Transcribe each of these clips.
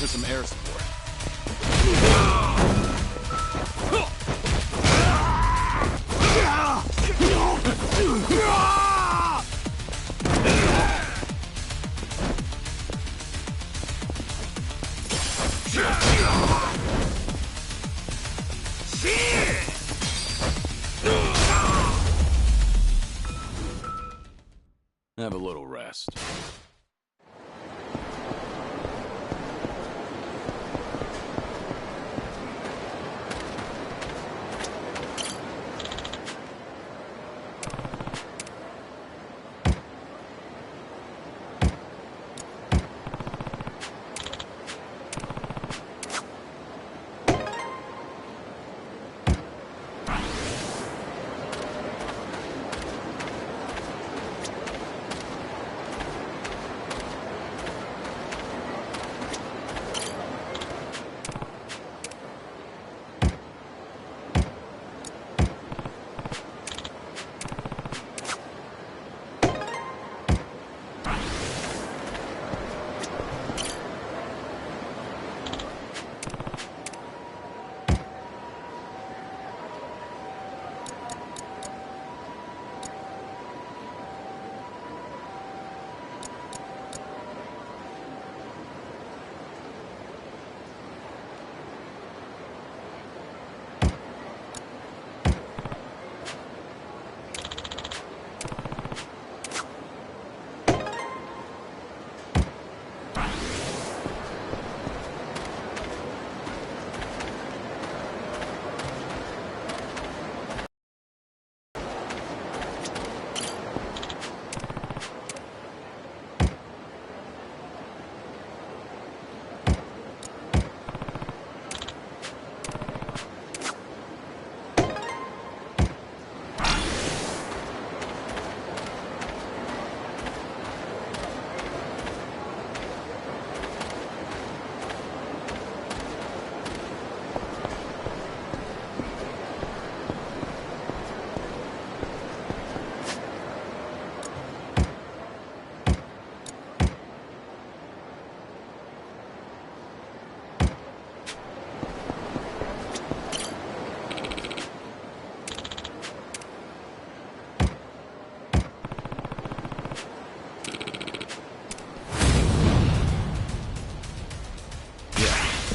for some air support. Have a little rest.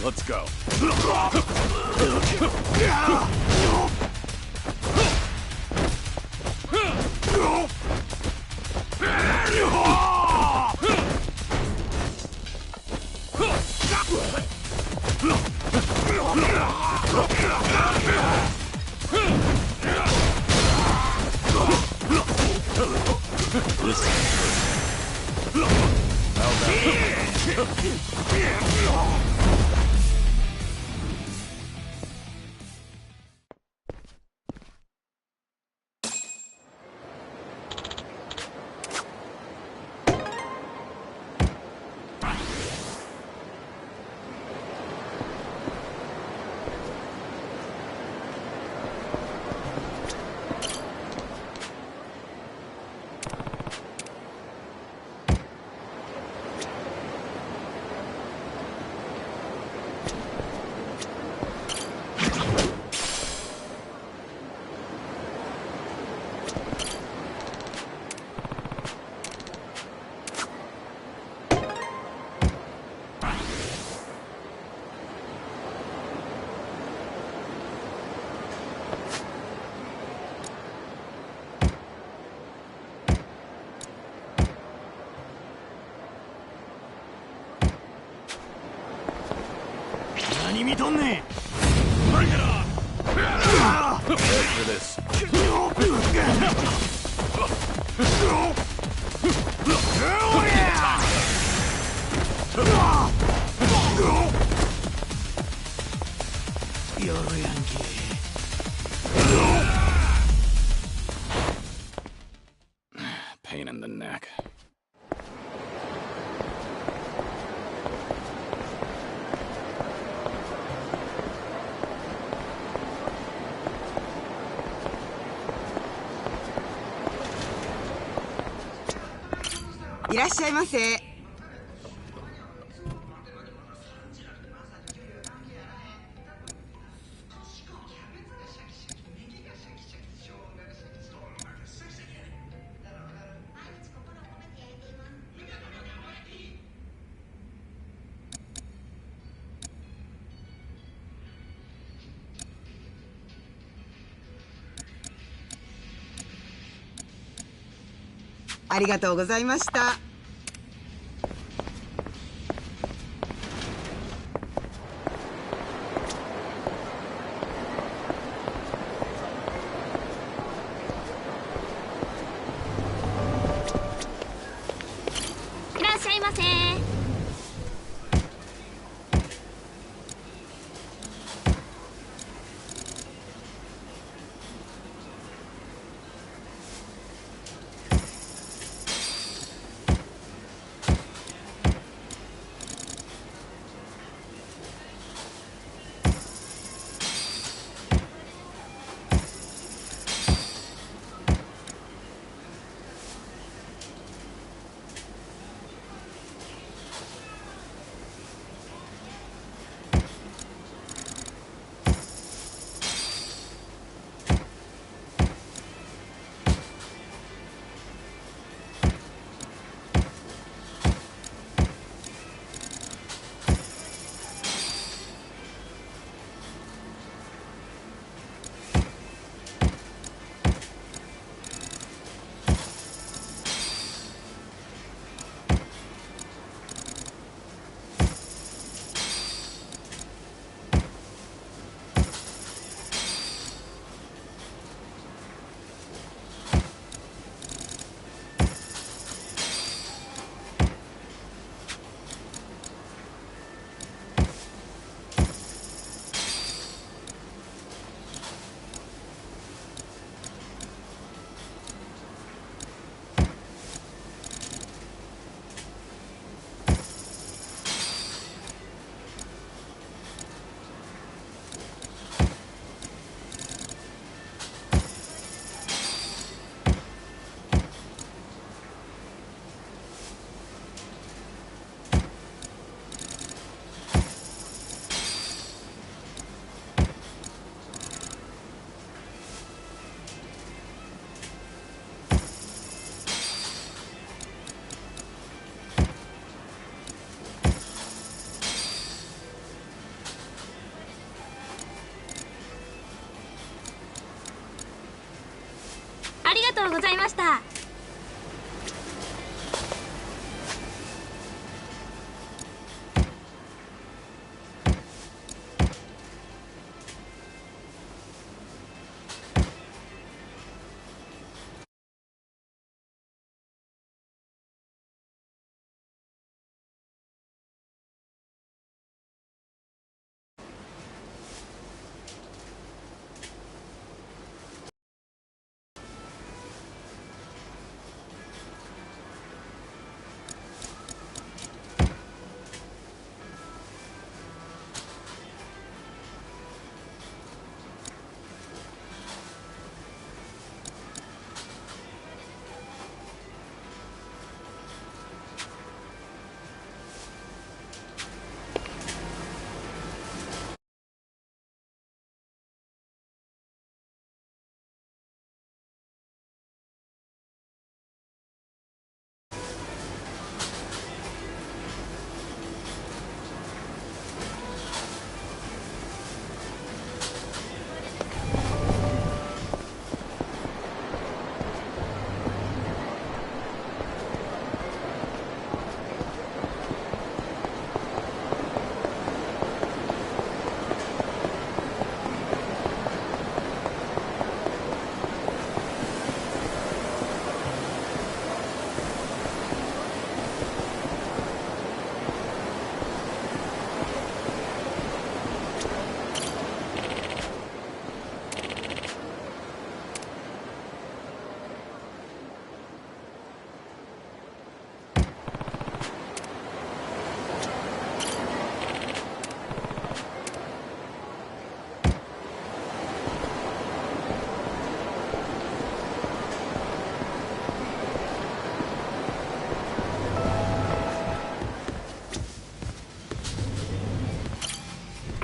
Let's go. Wait for this. Pain in the neck. ありがとうございました。いらっしゃいませ。ありがとうございました。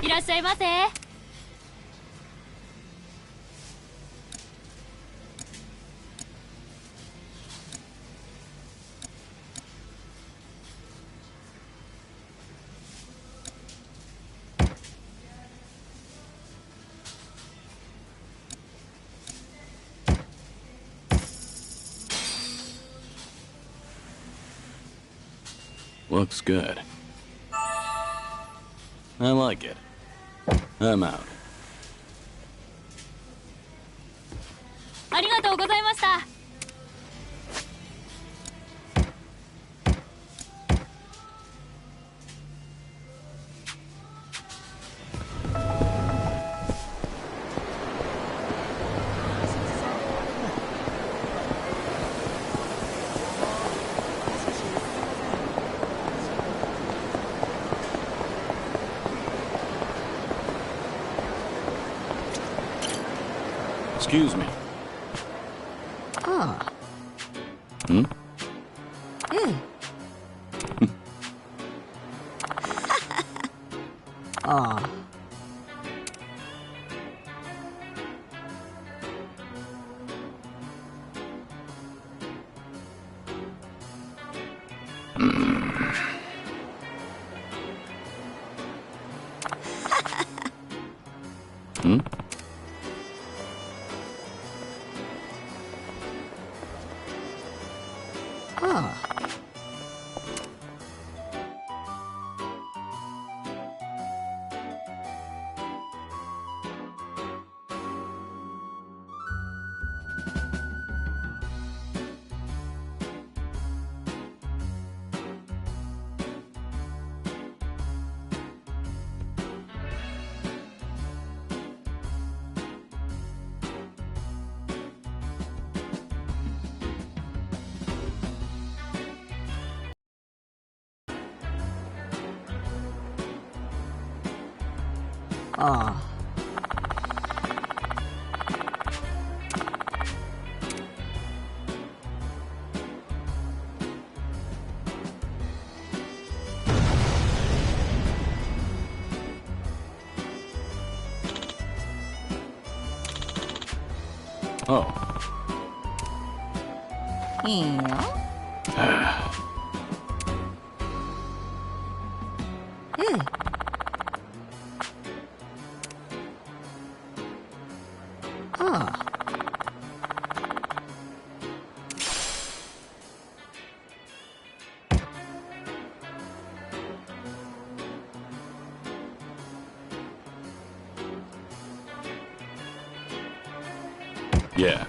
いらっしゃいませ。Looks good. I like it. I'm out. ありがとうございました。Excuse me. Ah. Hmm? Ah. Hmm? Ah. Ah. Oh. Yeah. Ah. Yeah.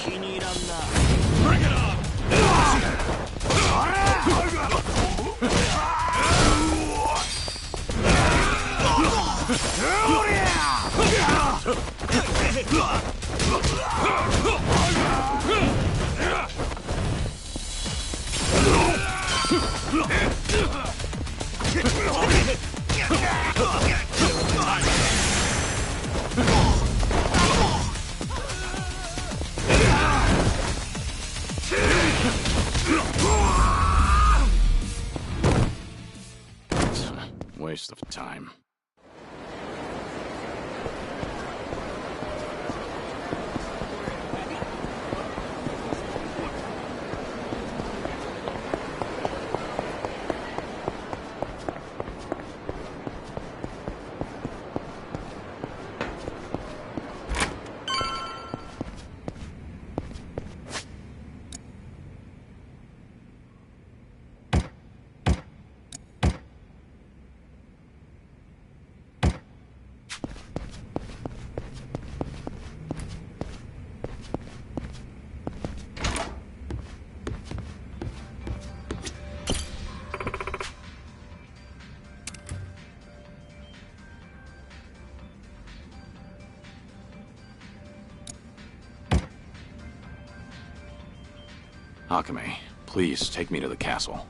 Bring it on! Waste of time. Akame, please take me to the castle.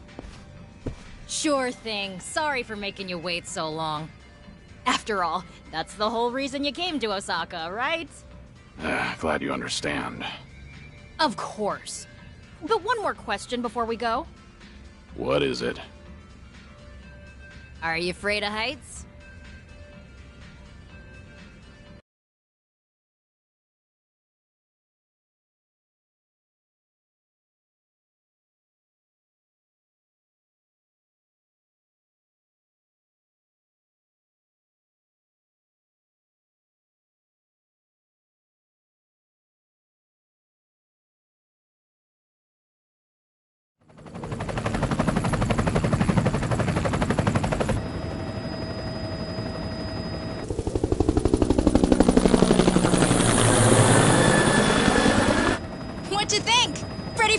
Sure thing. Sorry for making you wait so long. After all, that's the whole reason you came to Osaka, right? Glad you understand. Of course. But one more question before we go. What is it? Are you afraid of heights?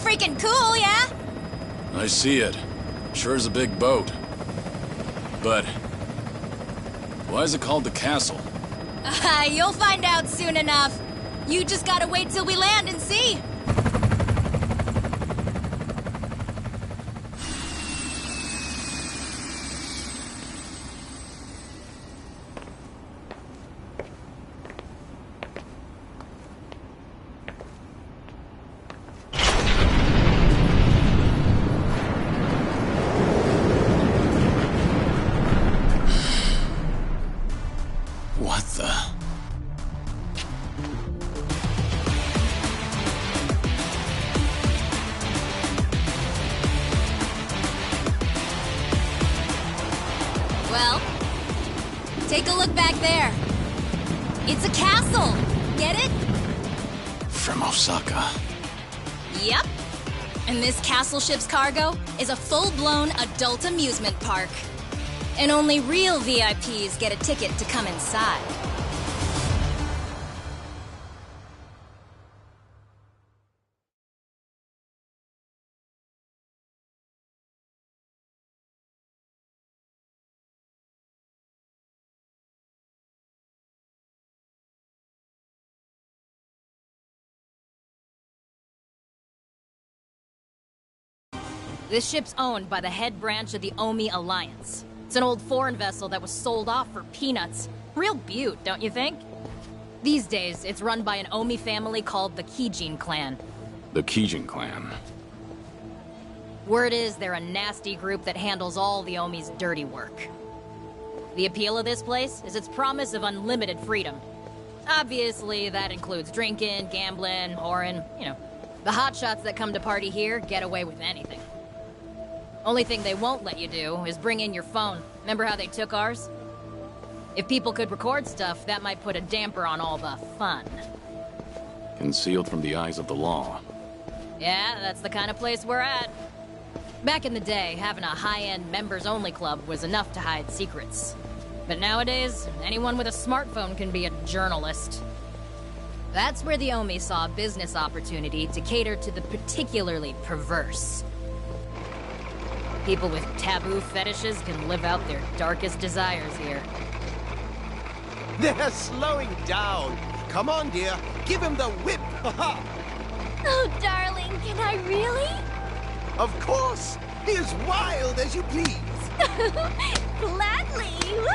freaking cool, yeah? I see it. Sure is a big boat. But why is it called the castle? You'll find out soon enough. You just gotta wait till we land and see. What the? Well, take a look back there. It's a castle. Get it? From Osaka. Yep. And this castle ship's cargo is a full-blown adult amusement park. And only real VIPs get a ticket to come inside. This ship's owned by the head branch of the Omi Alliance. It's an old foreign vessel that was sold off for peanuts. Real beaut, don't you think? These days, it's run by an Omi family called the Kijin clan. The Kijin clan. Word is they're a nasty group that handles all the Omi's dirty work. The appeal of this place is its promise of unlimited freedom. Obviously, that includes drinking, gambling, whoring, you know. The hotshots that come to party here get away with anything. Only thing they won't let you do is bring in your phone. Remember how they took ours? If people could record stuff, that might put a damper on all the fun. Concealed from the eyes of the law. Yeah, that's the kind of place we're at. Back in the day, having a high-end members-only club was enough to hide secrets. But nowadays, anyone with a smartphone can be a journalist. That's where the Omi saw a business opportunity to cater to the particularly perverse. People with taboo fetishes can live out their darkest desires here. They're slowing down. Come on, dear. Give him the whip. Oh, darling, can I really? Of course. Be as wild as you please. Gladly! Woo!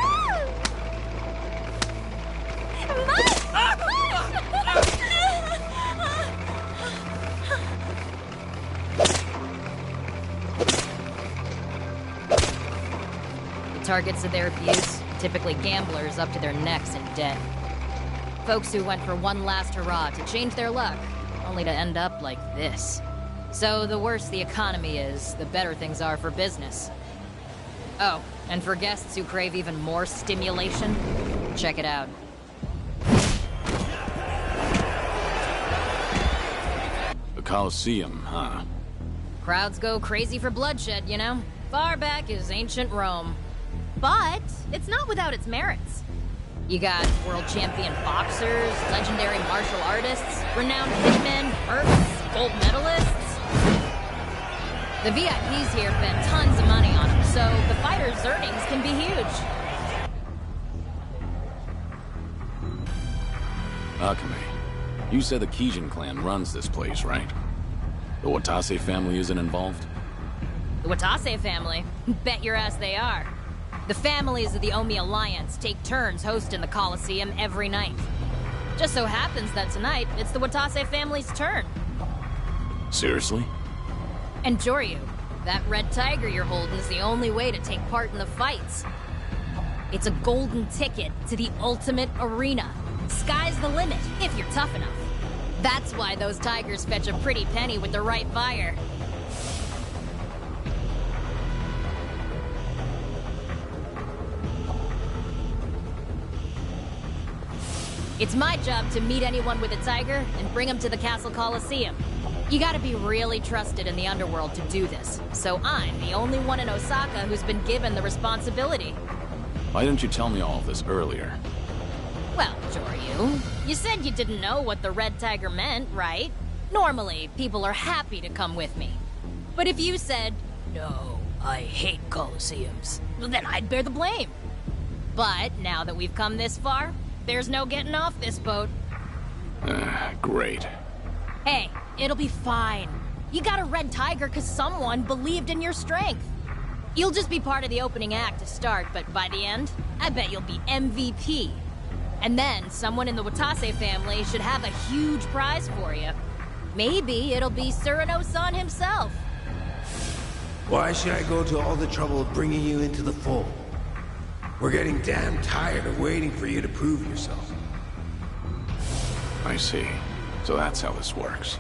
The targets of their abuse, typically gamblers up to their necks in debt. Folks who went for one last hurrah to change their luck, only to end up like this. So the worse the economy is, the better things are for business. Oh, and for guests who crave even more stimulation, check it out. The Colosseum, huh? Crowds go crazy for bloodshed, you know? Far back as ancient Rome. But it's not without its merits. You got world champion boxers, legendary martial artists, renowned hitmen, mercs, gold medalists. The VIPs here bet tons of money on them, so the fighters' earnings can be huge. Akame, you said the Kijin clan runs this place, right? The Watase family isn't involved? The Watase family? Bet your ass they are. The families of the Omi Alliance take turns hosting the Colosseum every night. Just so happens that tonight, it's the Watase family's turn. Seriously? And Joryu, that red tiger you're holding is the only way to take part in the fights. It's a golden ticket to the ultimate arena. Sky's the limit, if you're tough enough. That's why those tigers fetch a pretty penny with the right fire. It's my job to meet anyone with a tiger and bring them to the Castle Coliseum. You gotta be really trusted in the underworld to do this, so I'm the only one in Osaka who's been given the responsibility. Why didn't you tell me all of this earlier? Well, Joryu, you said you didn't know what the red tiger meant, right? Normally, people are happy to come with me. But if you said, "No, I hate coliseums," well, then I'd bear the blame. But now that we've come this far, there's no getting off this boat. Great. Hey, it'll be fine. You got a red tiger because someone believed in your strength. You'll just be part of the opening act to start, but by the end, I bet you'll be MVP. And then someone in the Watase family should have a huge prize for you. Maybe it'll be Cyrano-san himself. Why should I go to all the trouble of bringing you into the fold? We're getting damn tired of waiting for you to prove yourself. I see. So that's how this works.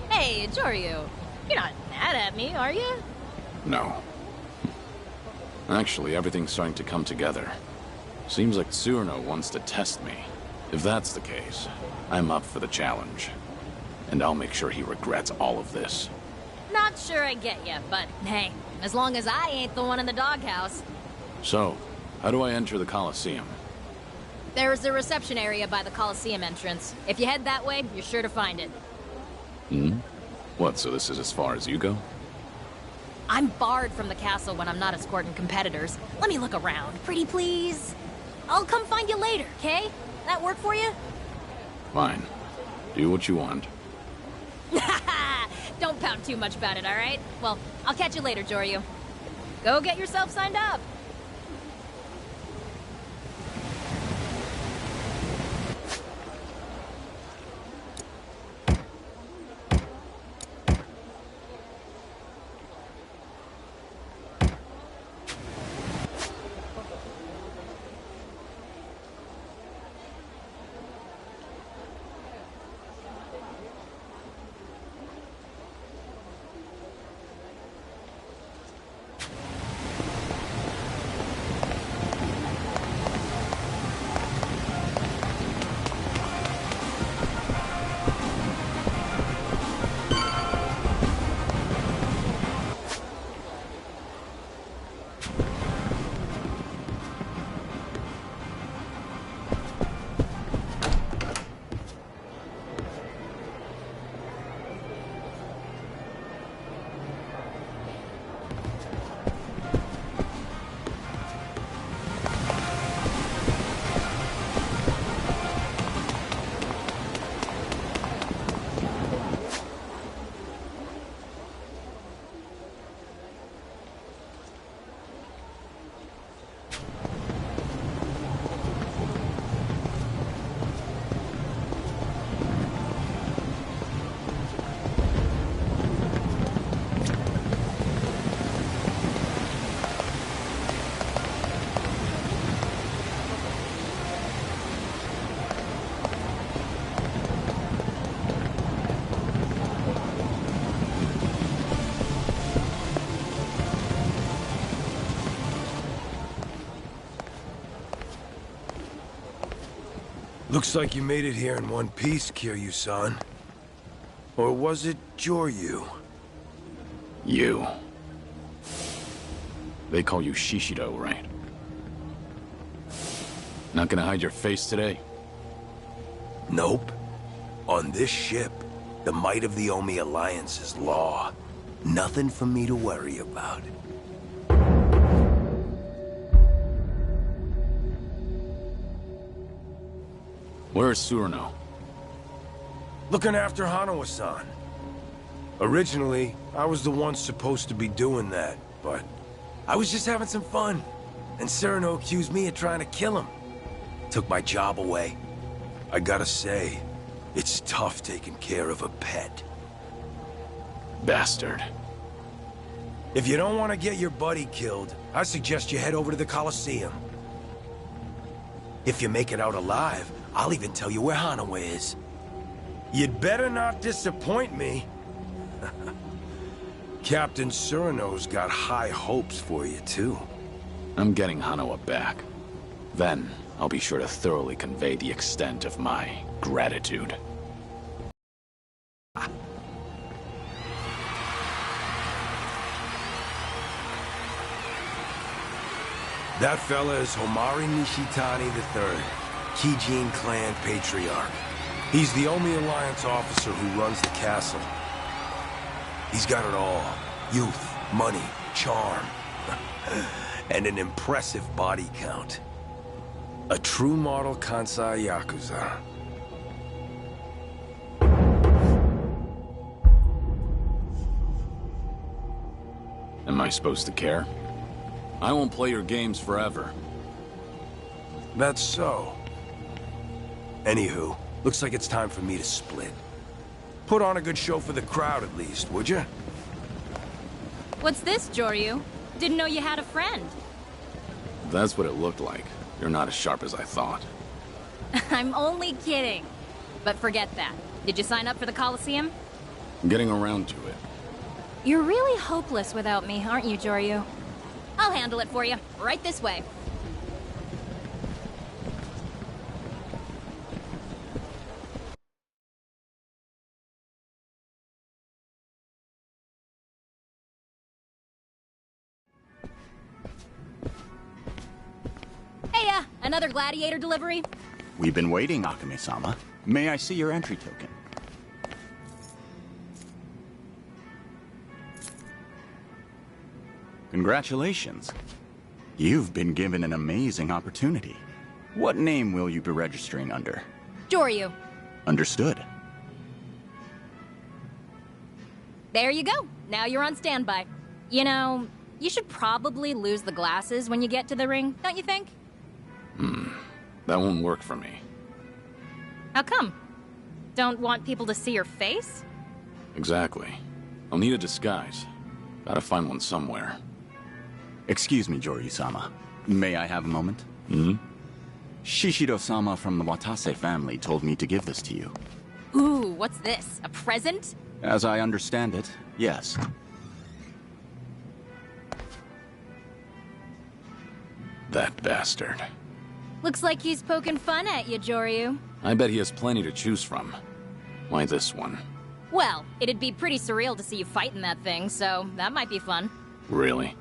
Hey, Joryu, you're not mad at me, are you? No. Actually, everything's starting to come together. Seems like Tsurno wants to test me. If that's the case, I'm up for the challenge. And I'll make sure he regrets all of this. Not sure I get you, but hey, as long as I ain't the one in the doghouse. So, how do I enter the Coliseum? There's a reception area by the Coliseum entrance. If you head that way, you're sure to find it. What, so this is as far as you go? I'm barred from the castle when I'm not escorting competitors. Let me look around, pretty please. I'll come find you later, okay? That work for you? Fine. Do what you want. Don't pout too much about it, all right? Well, I'll catch you later, Joryu. Go get yourself signed up. Looks like you made it here in one piece, Kiryu-san. Or was it Joryu? You. They call you Shishido, right? Not gonna hide your face today? Nope. On this ship, the might of the Omi Alliance is law. Nothing for me to worry about. Where's Surno? Looking after Hanawa-san. Originally, I was the one supposed to be doing that, but I was just having some fun. And Cyrano accused me of trying to kill him. Took my job away. I gotta say, it's tough taking care of a pet. Bastard. If you don't want to get your buddy killed, I suggest you head over to the Coliseum. If you make it out alive, I'll even tell you where Hanawa is. You'd better not disappoint me. Captain Cyrano's got high hopes for you, too. I'm getting Hanawa back. Then, I'll be sure to thoroughly convey the extent of my gratitude. That fella is Homari Nishitani III, Kijin clan patriarch. He's the Omi Alliance officer who runs the castle. He's got it all. Youth, money, charm, and an impressive body count. A true model Kansai Yakuza. Am I supposed to care? I won't play your games forever. That's so. Anywho, looks like it's time for me to split. Put on a good show for the crowd at least, would you? What's this, Joryu? Didn't know you had a friend. That's what it looked like. You're not as sharp as I thought. I'm only kidding. But forget that. Did you sign up for the Coliseum? I'm getting around to it. You're really hopeless without me, aren't you, Joryu? I'll handle it for you. Right this way. Hey, another gladiator delivery? We've been waiting, Akame-sama. May I see your entry token? Congratulations. You've been given an amazing opportunity. What name will you be registering under? Joryu. Understood. There you go. Now you're on standby. You know, you should probably lose the glasses when you get to the ring, don't you think? That won't work for me. How come? Don't want people to see your face? Exactly. I'll need a disguise. Gotta find one somewhere. Excuse me, Joryu-sama. May I have a moment? Hmm? Shishido-sama from the Watase family told me to give this to you. Ooh, what's this? A present? As I understand it, yes. That bastard. Looks like he's poking fun at you, Joryu. I bet he has plenty to choose from. Why this one? Well, it'd be pretty surreal to see you fighting that thing, so that might be fun. Really?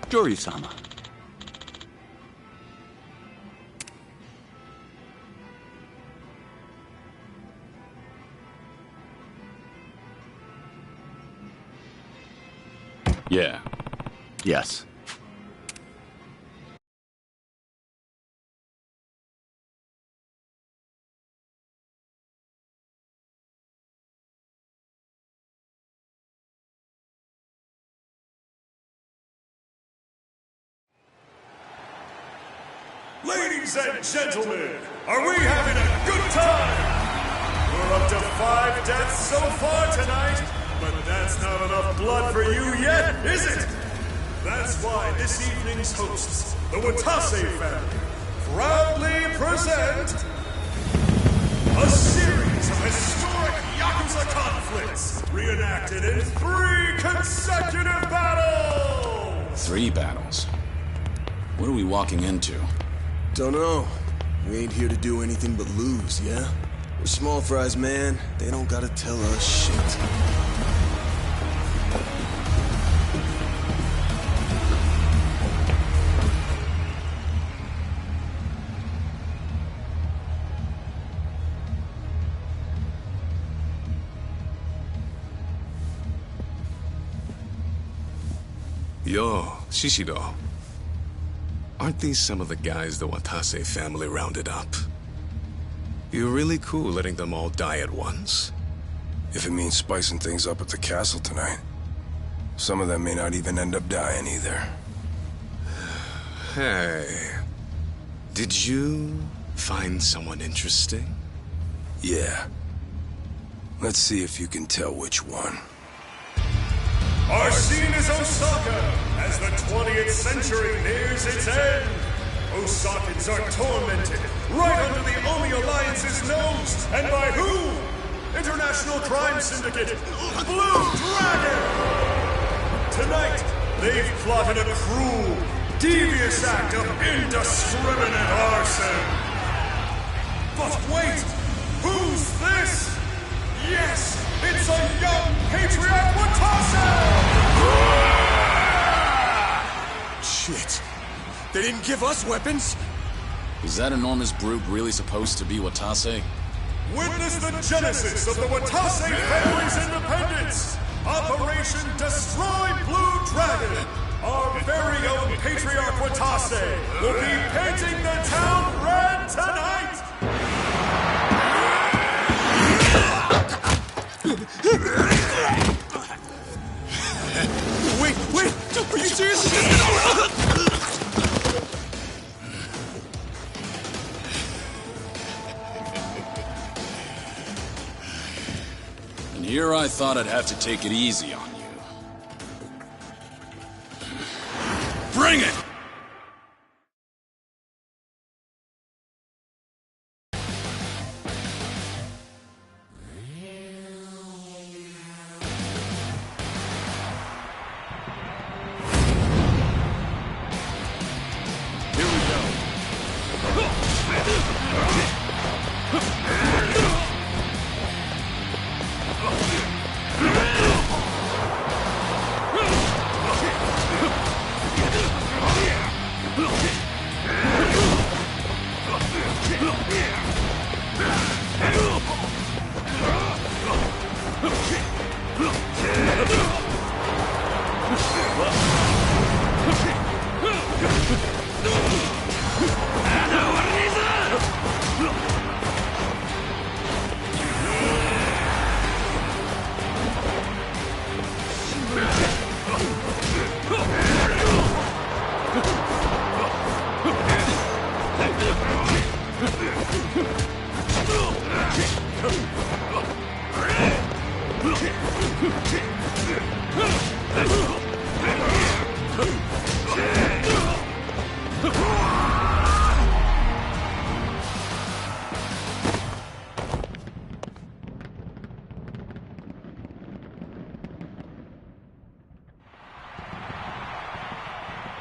Joryu-sama. Yeah. Yes. Ladies and gentlemen, are we having a good time? We're up to 5 deaths so far tonight, but that's not enough blood for you yet, is it? That's why this evening's hosts, the Watase family, proudly present a series of historic Yakuza conflicts reenacted in 3 consecutive battles! 3 battles. What are we walking into? Don't know. We ain't here to do anything but lose, yeah? We're small fries, man. They don't gotta tell us shit. Yo, Shishido. Aren't these some of the guys the Watase family rounded up? You're really cool letting them all die at once. If it means spicing things up at the castle tonight. Some of them may not even end up dying either. Hey, did you find someone interesting? Yeah. Let's see if you can tell which one. Our scene is Osaka, as the 20th century nears its end. Osakans are tormented, right under the Omi Alliance's nose, and by who? International Crime Syndicate, Blue Dragon! Tonight, they've plotted a cruel, devious act of indiscriminate arson. But wait, who's this? Yes, it's a young patriot Watase! Shit. They didn't give us weapons? Is that enormous brute really supposed to be Watase? Witness the genesis of the Watase family's independence! Operation Destroy Blue Dragon! Our very own Patriarch Watase will be painting the town red tonight! Wait! Are you serious? And here I thought I'd have to take it easy on you. Bring it!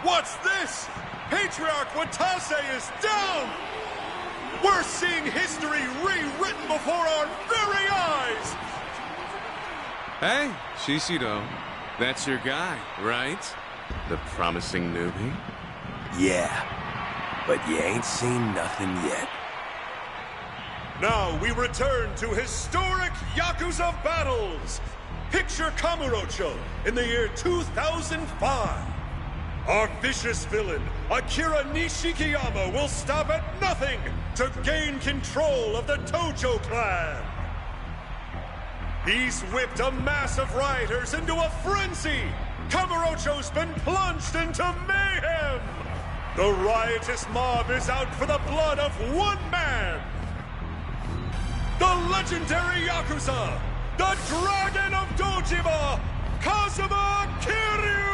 What's this? Patriarch Watase is down! We're seeing history rewritten before our very eyes! Hey, Shishiro. That's your guy, right? The promising newbie? Yeah, but you ain't seen nothing yet. Now we return to historic Yakuza battles! Picture Kamurocho in the year 2005. Our vicious villain, Akira Nishikiyama, will stop at nothing to gain control of the Tojo clan. He's whipped a mass of rioters into a frenzy. Kamurocho's been plunged into mayhem. The riotous mob is out for the blood of one man. The legendary Yakuza, the Dragon of Dojima, Kazuma Kiryu!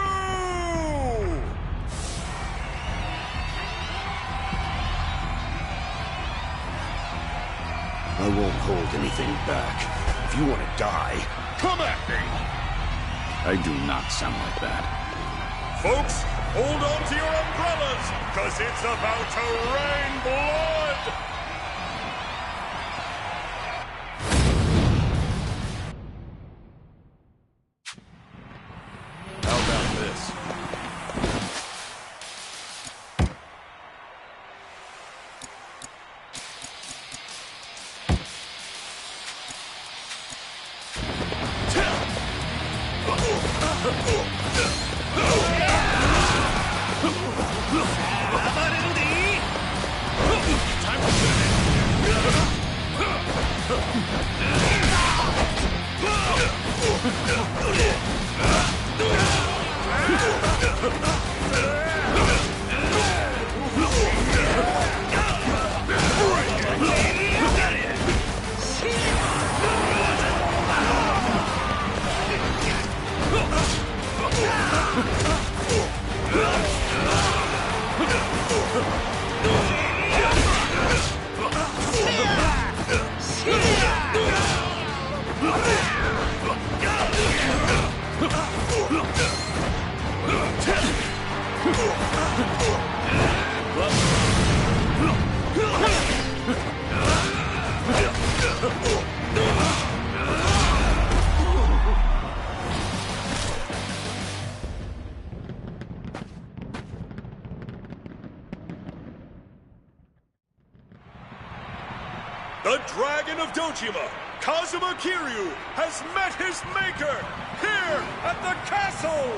I won't hold anything back. If you want to die, come at me! I do not sound like that. Folks, hold on to your umbrellas, cause it's about to rain blood! How about this? The Dragon of Dojima, Kazuma Kiryu, has met his maker here at the castle!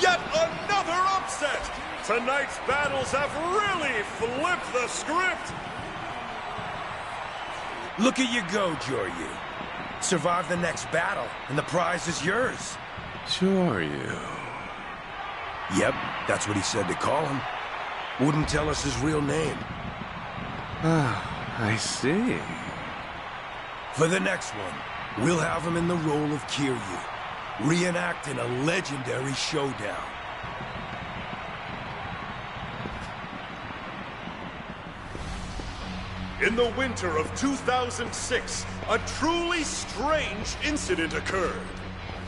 Yet another upset! Tonight's battles have really flipped the script! Look at you go, Joryu. Survive the next battle, and the prize is yours. Sure you. Yep, that's what he said to call him. Wouldn't tell us his real name. Ah, I see. For the next one, we'll have him in the role of Kiryu, reenacting a legendary showdown. In the winter of 2006, a truly strange incident occurred.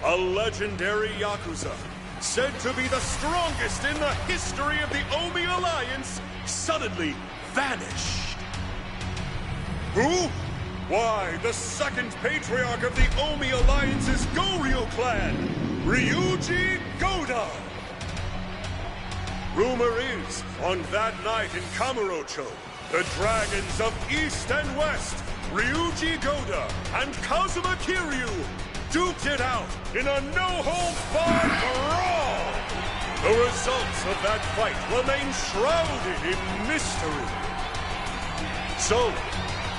A legendary Yakuza, said to be the strongest in the history of the Omi Alliance, suddenly vanished. Who? Why, the second patriarch of the Omi Alliance's Goryu clan, Ryuji Goda. Rumor is, on that night in Kamurocho, the dragons of East and West, Ryuji Goda and Kazuma Kiryu, duked it out in a no-holds-barred brawl! The results of that fight remain shrouded in mystery. So,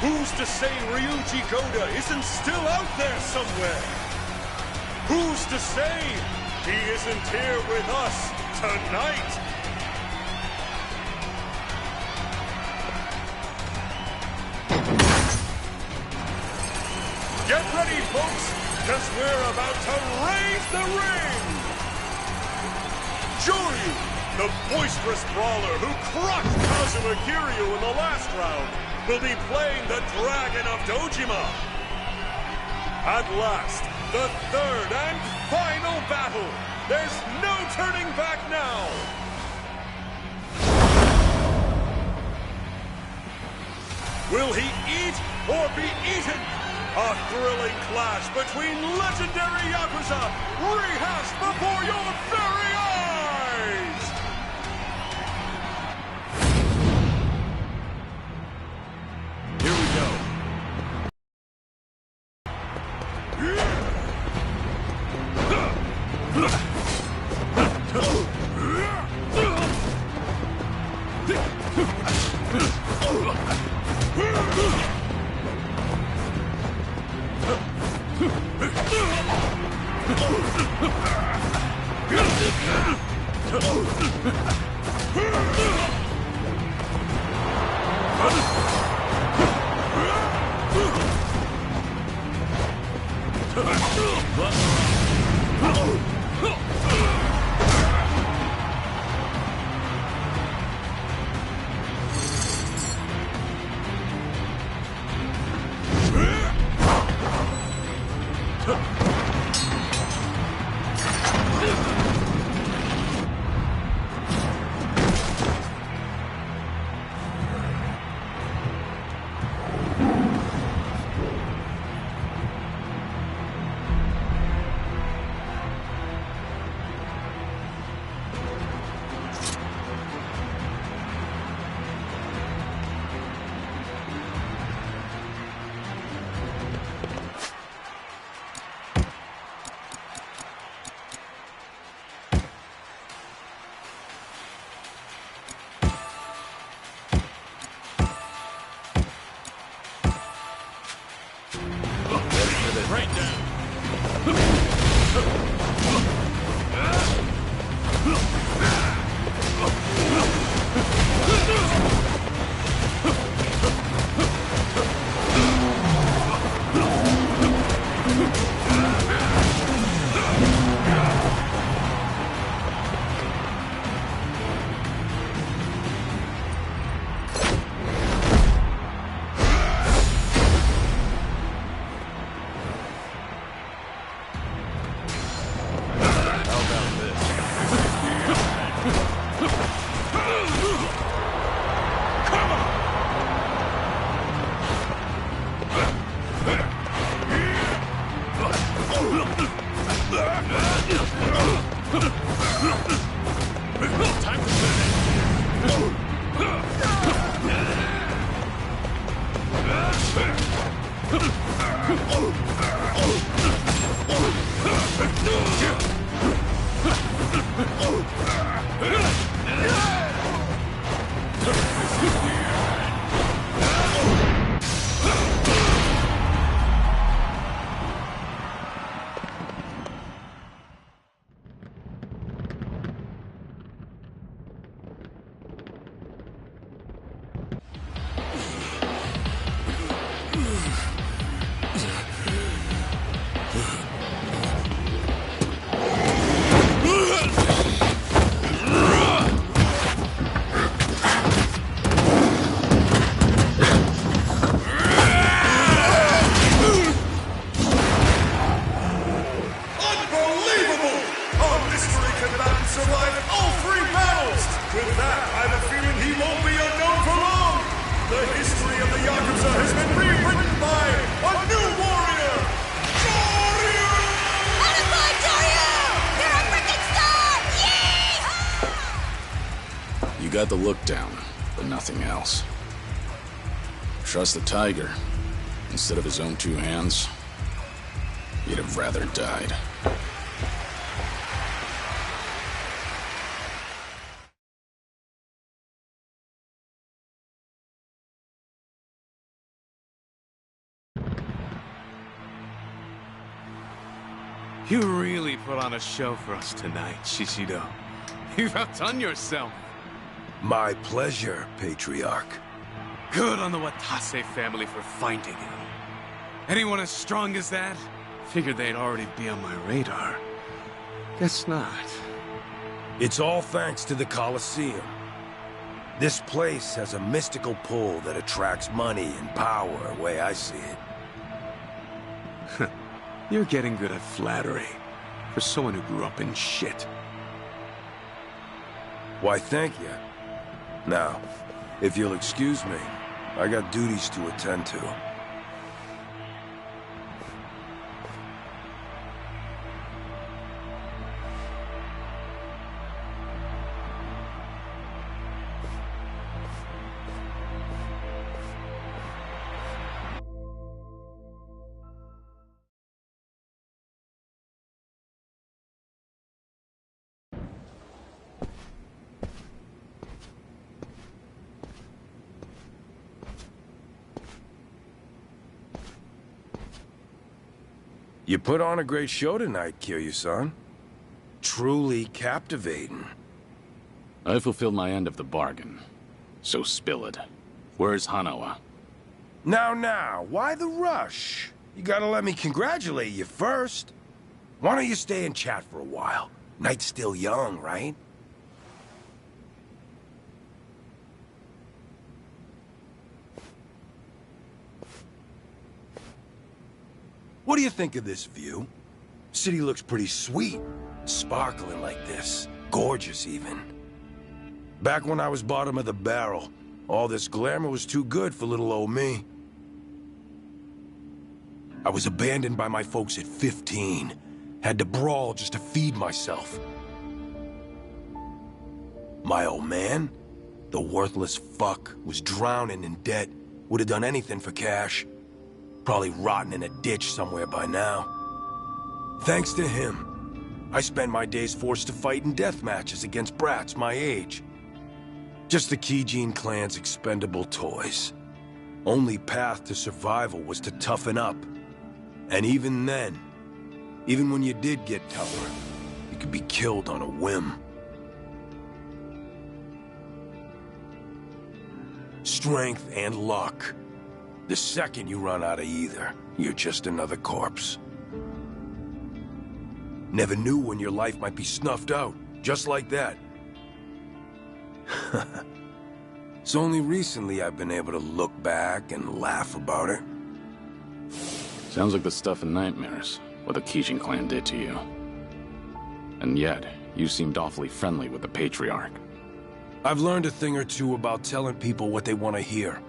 who's to say Ryuji Goda isn't still out there somewhere? Who's to say he isn't here with us tonight? Get ready, folks, because we're about to raise the ring! Joryu, the boisterous brawler who crushed Kazuma Kiryu in the last round, will be playing the Dragon of Dojima. At last, the third and final battle. There's no turning back now. Will he eat or be eaten? A thrilling clash between legendary Yakuza rehashed before your very eyes! Here we go. Right down. Time to got the look down, but nothing else. Trust the tiger. Instead of his own two hands, he'd have rather died. You really put on a show for us tonight, Shishido. You've outdone yourself. My pleasure, Patriarch. Good on the Watase family for finding him. Anyone as strong as that? Figured they'd already be on my radar. Guess not. It's all thanks to the Colosseum. This place has a mystical pull that attracts money and power, the way I see it. You're getting good at flattery. For someone who grew up in shit. Why, thank you. Now, if you'll excuse me, I got duties to attend to. You put on a great show tonight, Kiryu-san. Truly captivating. I fulfilled my end of the bargain. So spill it. Where's Hanawa? Now, why the rush? You gotta let me congratulate you first. Why don't you stay and chat for a while? Night's still young, right? What do you think of this view? City looks pretty sweet. Sparkling like this. Gorgeous, even. Back when I was bottom of the barrel, all this glamour was too good for little old me. I was abandoned by my folks at 15. Had to brawl just to feed myself. My old man, the worthless fuck, was drowning in debt. Would have done anything for cash. Probably rotting in a ditch somewhere by now. Thanks to him, I spent my days forced to fight in death matches against brats my age. Just the Kijin clan's expendable toys. Only path to survival was to toughen up. And even then, even when you did get tougher, you could be killed on a whim. Strength and luck. The second you run out of either, you're just another corpse. Never knew when your life might be snuffed out, just like that. It's only recently I've been able to look back and laugh about it. Sounds like the stuff in nightmares, what the Kijin clan did to you. And yet, you seemed awfully friendly with the Patriarch. I've learned a thing or two about telling people what they want to hear.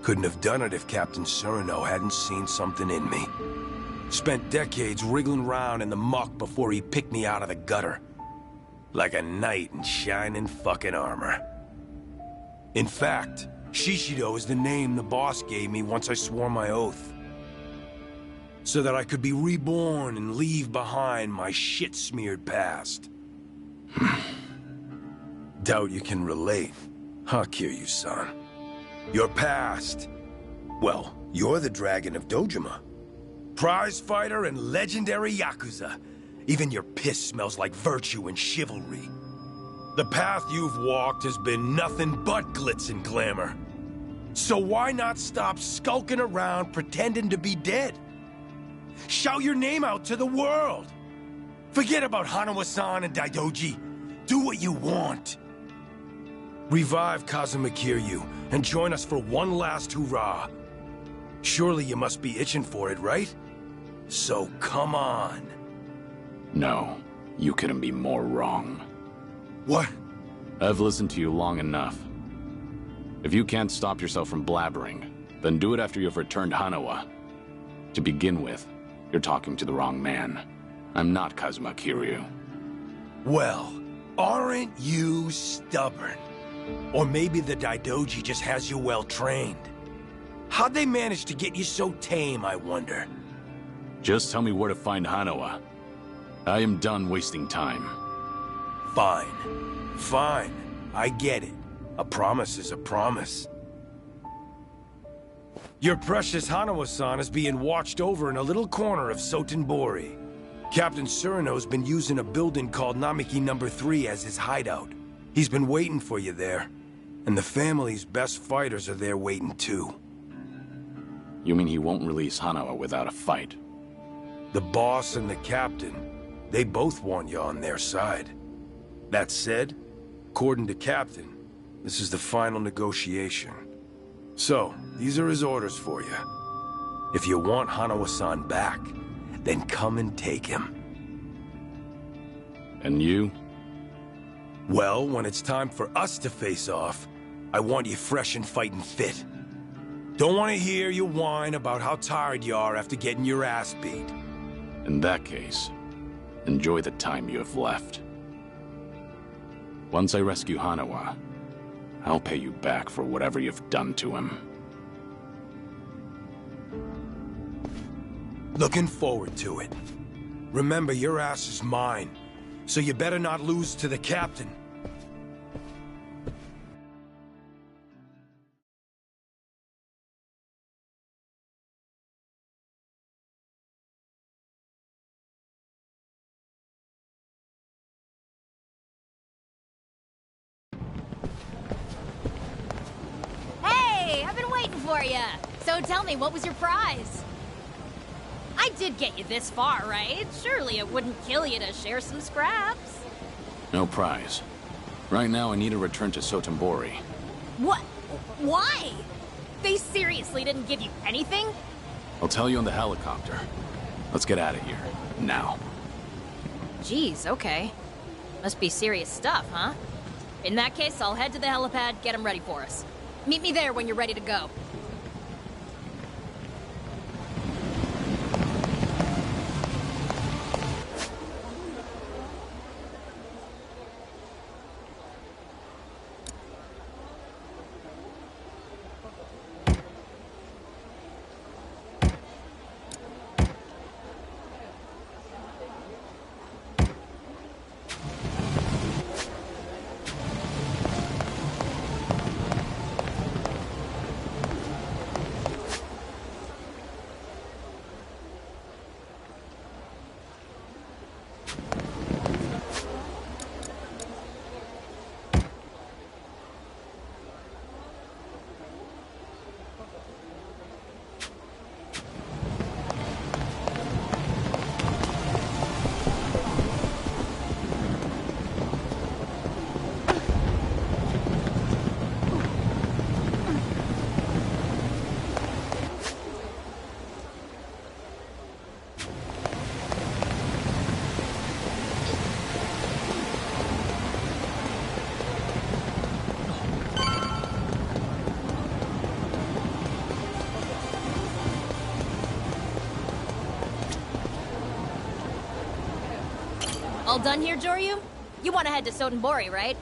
Couldn't have done it if Captain Moreno hadn't seen something in me. Spent decades wriggling around in the muck before he picked me out of the gutter. Like a knight in shining fucking armor. In fact, Shishido is the name the boss gave me once I swore my oath. So that I could be reborn and leave behind my shit-smeared past. Doubt you can relate, huh, Kiryu-san? Your past. Well, you're the Dragon of Dojima. Prize fighter and legendary Yakuza. Even your piss smells like virtue and chivalry. The path you've walked has been nothing but glitz and glamour. So why not stop skulking around pretending to be dead? Shout your name out to the world! Forget about Hanawa-san and Daidoji. Do what you want. Revive Kazuma Kiryu and join us for one last hurrah. Surely you must be itching for it, right? So come on. No, you couldn't be more wrong. What? I've listened to you long enough. If you can't stop yourself from blabbering, then do it after you've returned Hanawa. To begin with, you're talking to the wrong man. I'm not Kazuma Kiryu. Well, aren't you stubborn? Or maybe the Daidoji just has you well trained. How'd they manage to get you so tame, I wonder? Just tell me where to find Hanawa. I am done wasting time. Fine. Fine. I get it. A promise is a promise. Your precious Hanawa-san is being watched over in a little corner of Sotenbori. Captain Surino's been using a building called Namiki No. 3 as his hideout. He's been waiting for you there. And the family's best fighters are there waiting too. You mean he won't release Hanawa without a fight? The boss and the captain, they both want you on their side. That said, according to Captain, this is the final negotiation. So, these are his orders for you. If you want Hanawa-san back, then come and take him. And you? Well, when it's time for us to face off, I want you fresh and fighting fit. Don't want to hear you whine about how tired you are after getting your ass beat. In that case, enjoy the time you have left. Once I rescue Hanawa, I'll pay you back for whatever you've done to him. Looking forward to it. Remember, your ass is mine, so you better not lose to the captain. Hey, I've been waiting for you. So tell me, what was your prize? I did get you this far, right? Surely it wouldn't kill you to share some scraps. No prize. Right now, I need to return to Sotenbori. What? Why? They seriously didn't give you anything? I'll tell you on the helicopter. Let's get out of here. Now. Jeez, okay. Must be serious stuff, huh? In that case, I'll head to the helipad, get them ready for us. Meet me there when you're ready to go. All done here, Joryu? You want to head to Sotenbori, right?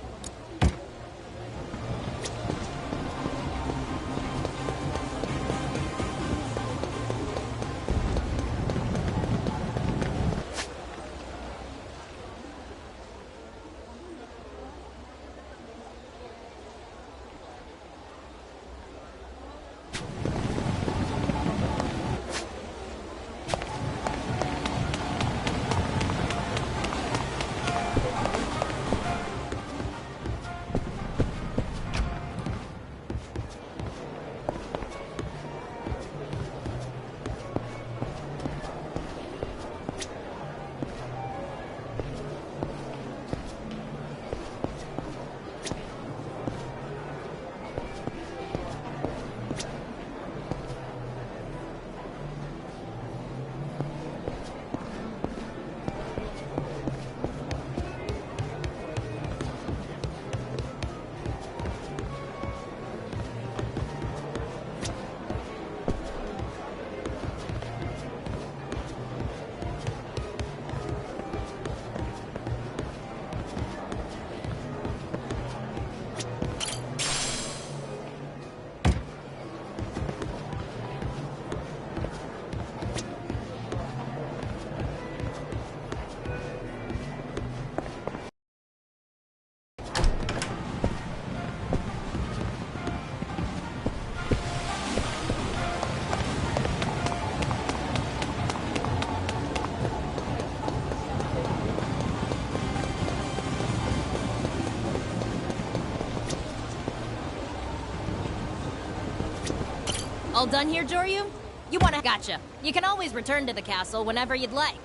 All done here, Joryu? You wanna... Gotcha. You can always return to the castle whenever you'd like.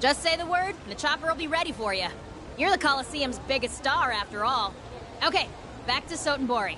Just say the word, and the chopper will be ready for you. You're the Colosseum's biggest star, after all. Okay, back to Sotenbori.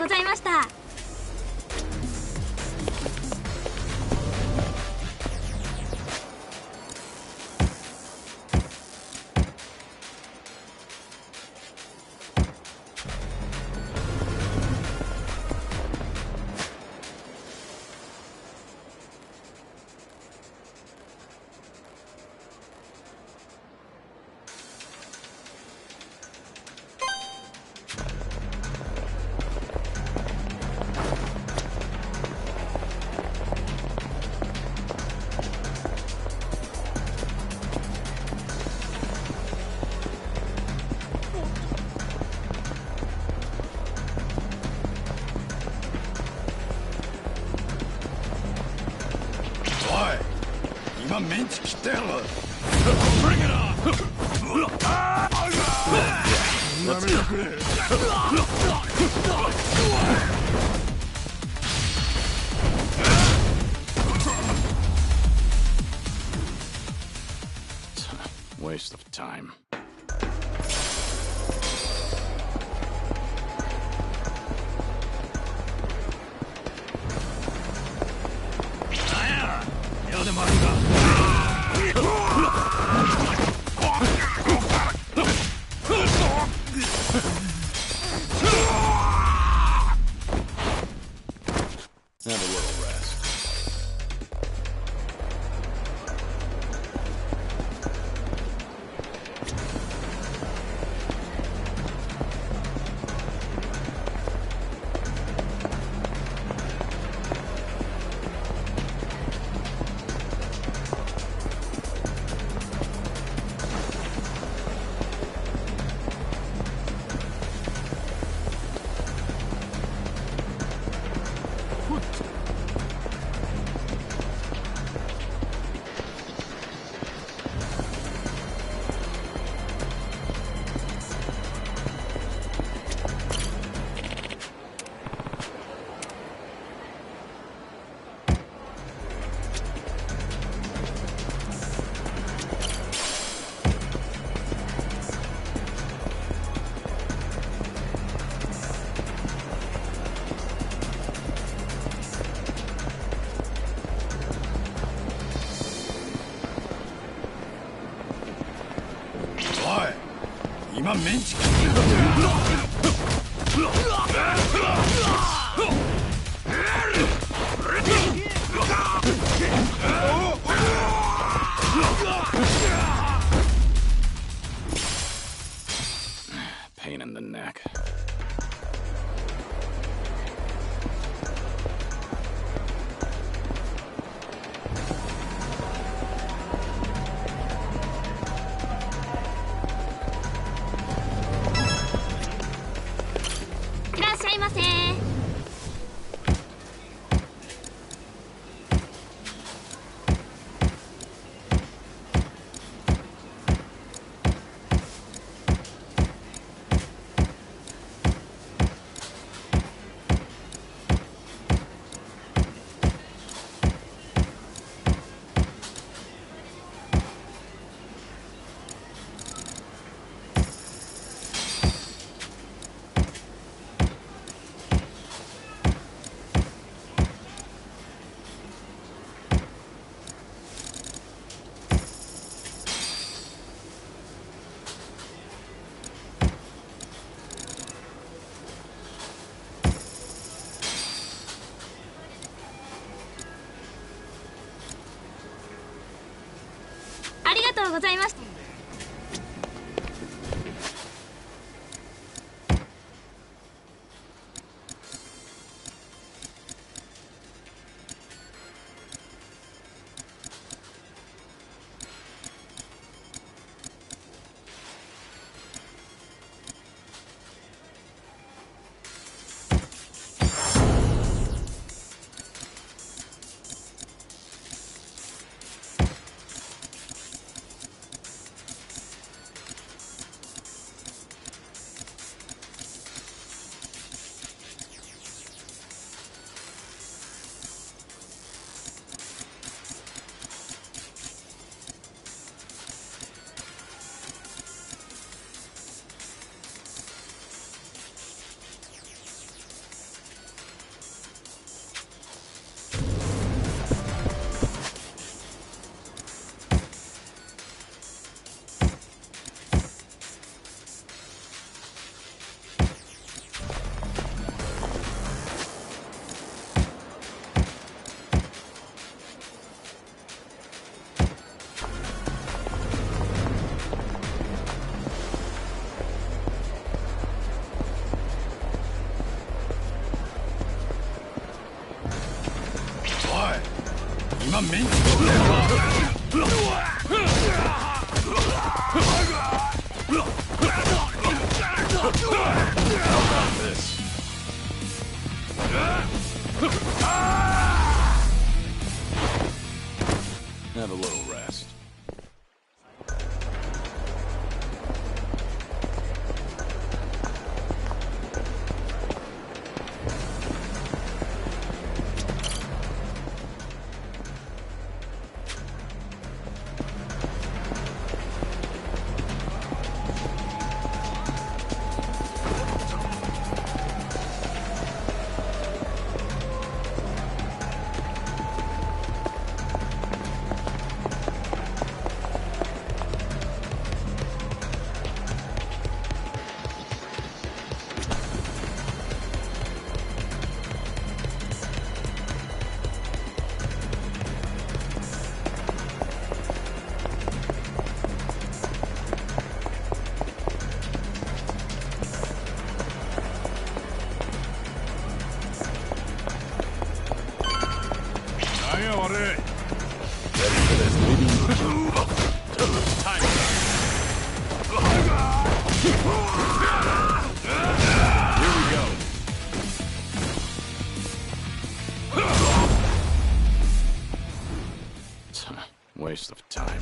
ございました。今メンチ切ったやろ。Bring it on! Waste of time. Have a little rest.今メンチ切ったPain in the neck.ありがとうございました。Have a little rest. Waste of time.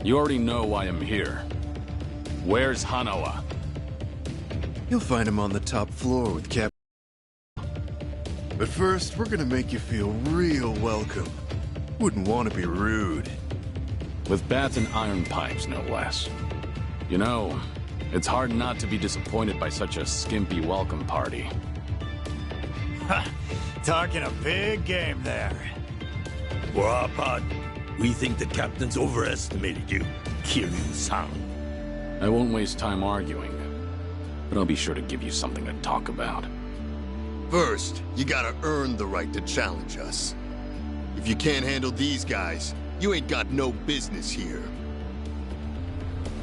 You already know why I'm here. Where's Hanawa? You'll find him on the top floor with Cap. But first, we're gonna make you feel real welcome. Wouldn't want to be rude. With bats and iron pipes, no less. You know, it's hard not to be disappointed by such a skimpy welcome party. Talking a big game there. For our part, we think the captain's overestimated you, Kiryu-san. I won't waste time arguing, but I'll be sure to give you something to talk about. First, you gotta earn the right to challenge us. If you can't handle these guys, you ain't got no business here.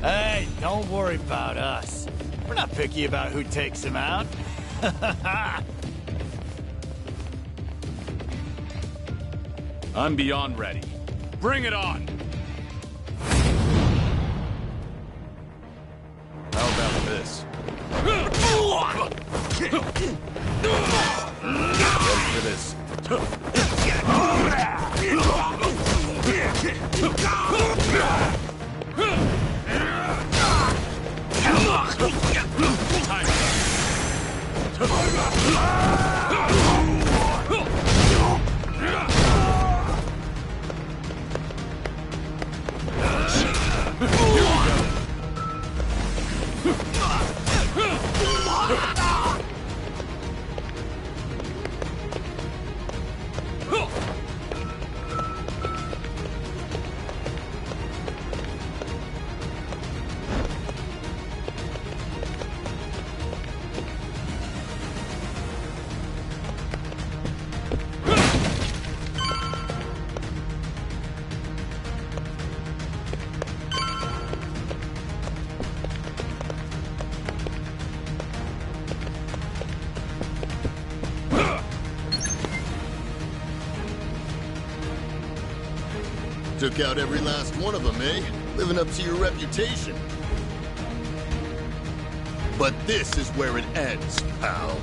Hey, don't worry about us. We're not picky about who takes him out. I'm beyond ready. Bring it on! How about this? Ready for this? Took out every last one of them, eh? Living up to your reputation. But this is where it ends, pal.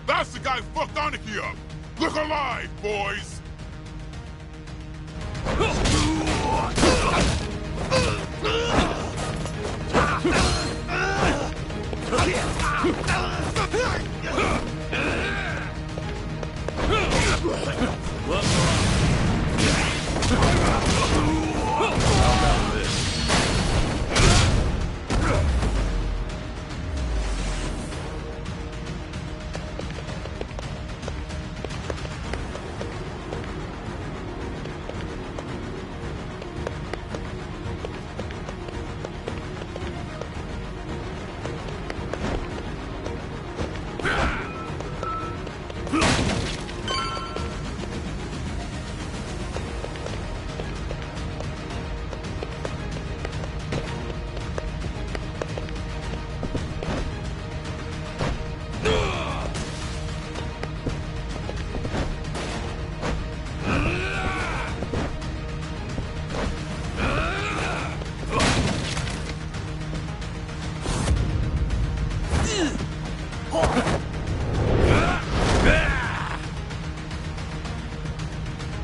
That's the guy who fucked Anarchy up! Look alive, boys!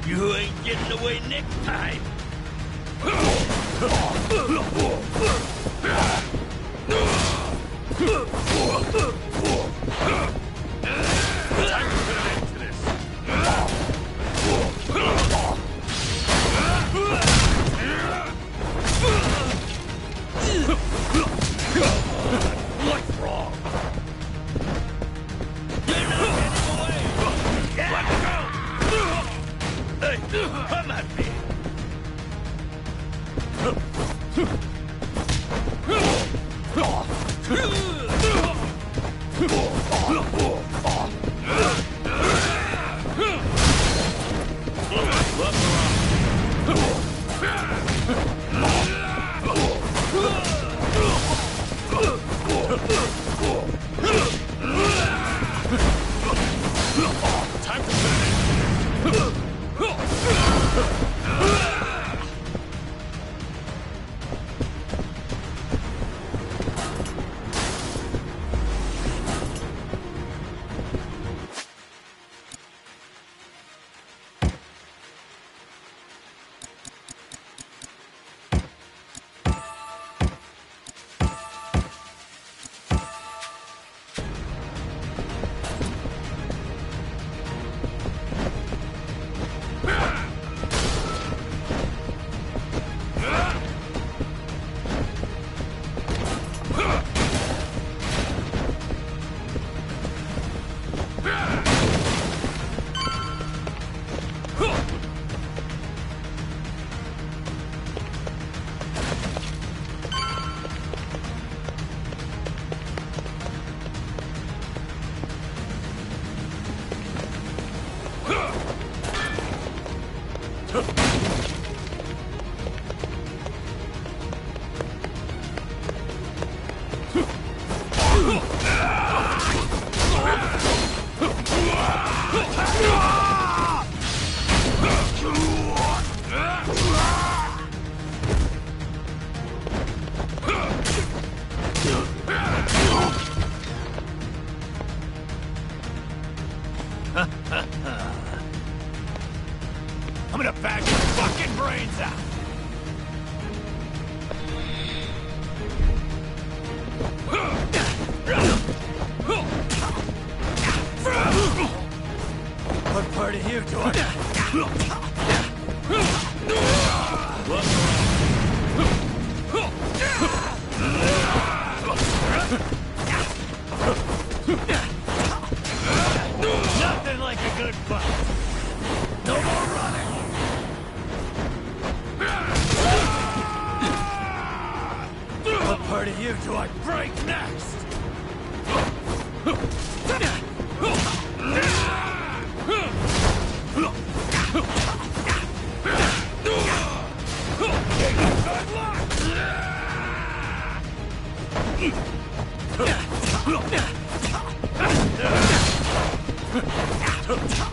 You ain't getting away next time. What's wrong? Come at me! Time to finish! you do I break next?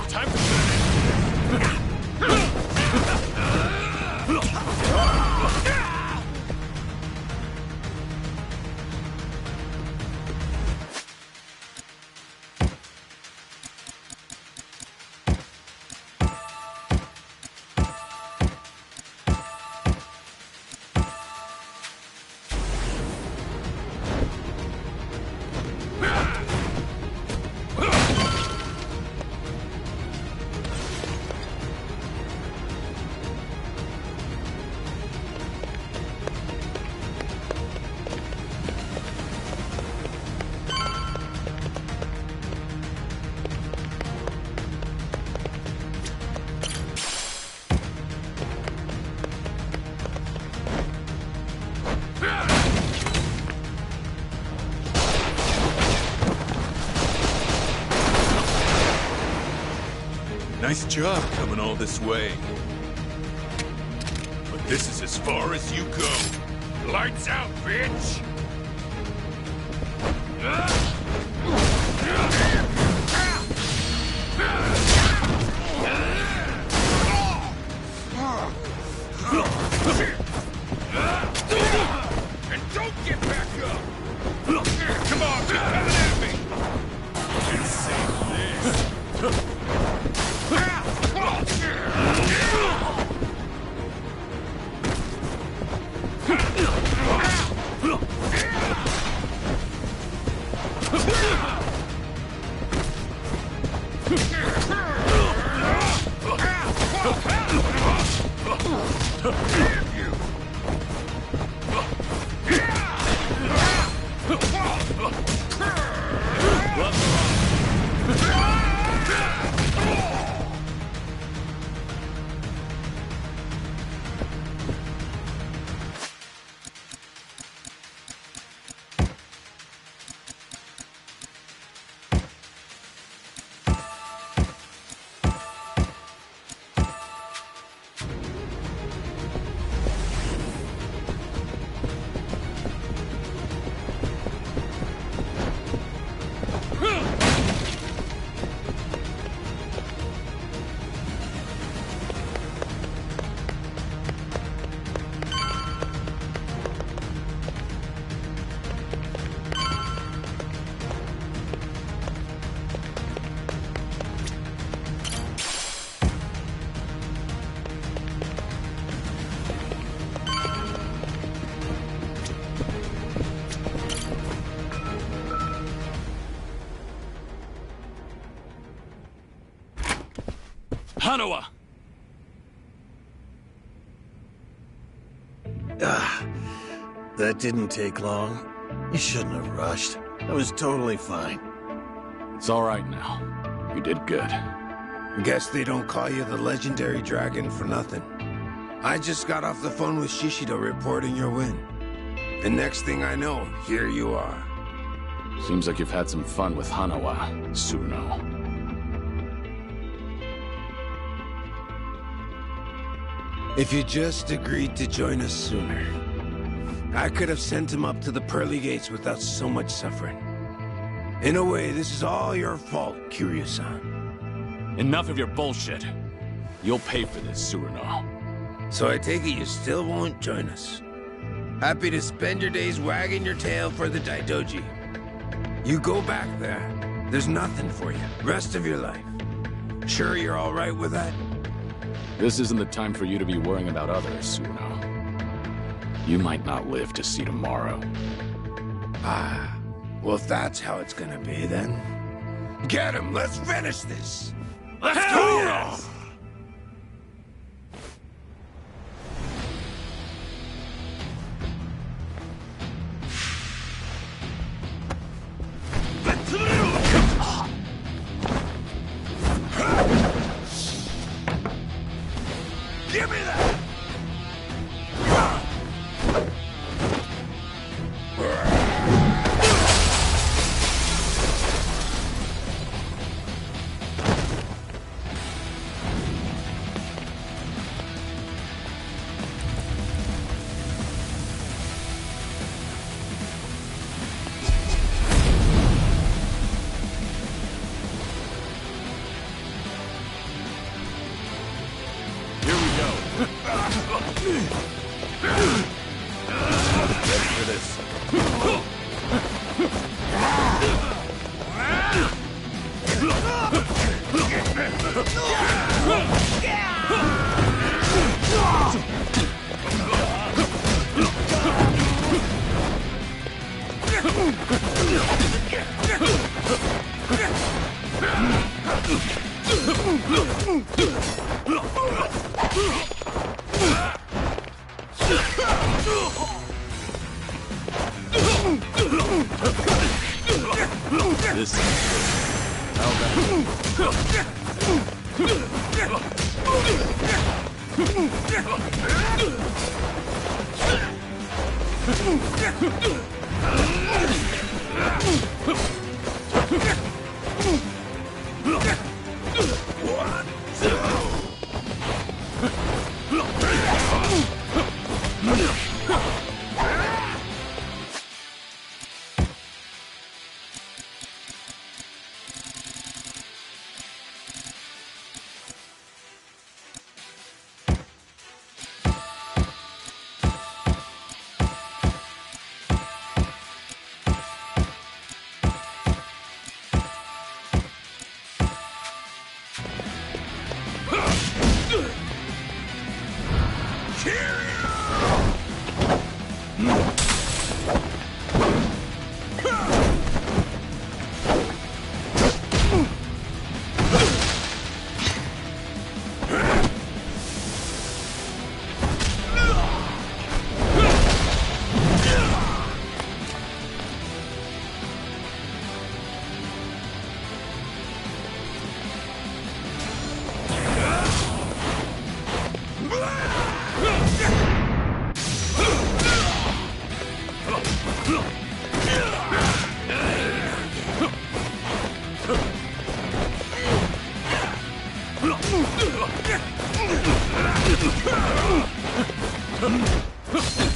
Time to finish. Nice job coming all this way. But this is as far as you go. Lights out, bitch! And don't get back up! Come on, get coming at me! And save this! Hanawa! That didn't take long. You shouldn't have rushed. I was totally fine. It's all right now. You did good. Guess they don't call you the legendary dragon for nothing. I just got off the phone with Shishido reporting your win. The next thing I know, here you are. Seems like you've had some fun with Hanawa, Suno. If you just agreed to join us sooner, I could have sent him up to the pearly gates without so much suffering. In a way, this is all your fault, Kiryu-san. Enough of your bullshit. You'll pay for this, Suno. So I take it you still won't join us. Happy to spend your days wagging your tail for the Daidoji. You go back there. There's nothing for you. Rest of your life. Sure you're all right with that? This isn't the time for you to be worrying about others, Suno. You might not live to see tomorrow. Ah, well if that's how it's gonna be then. Get him! Let's finish this! Let's go! Yes! Give me that! This how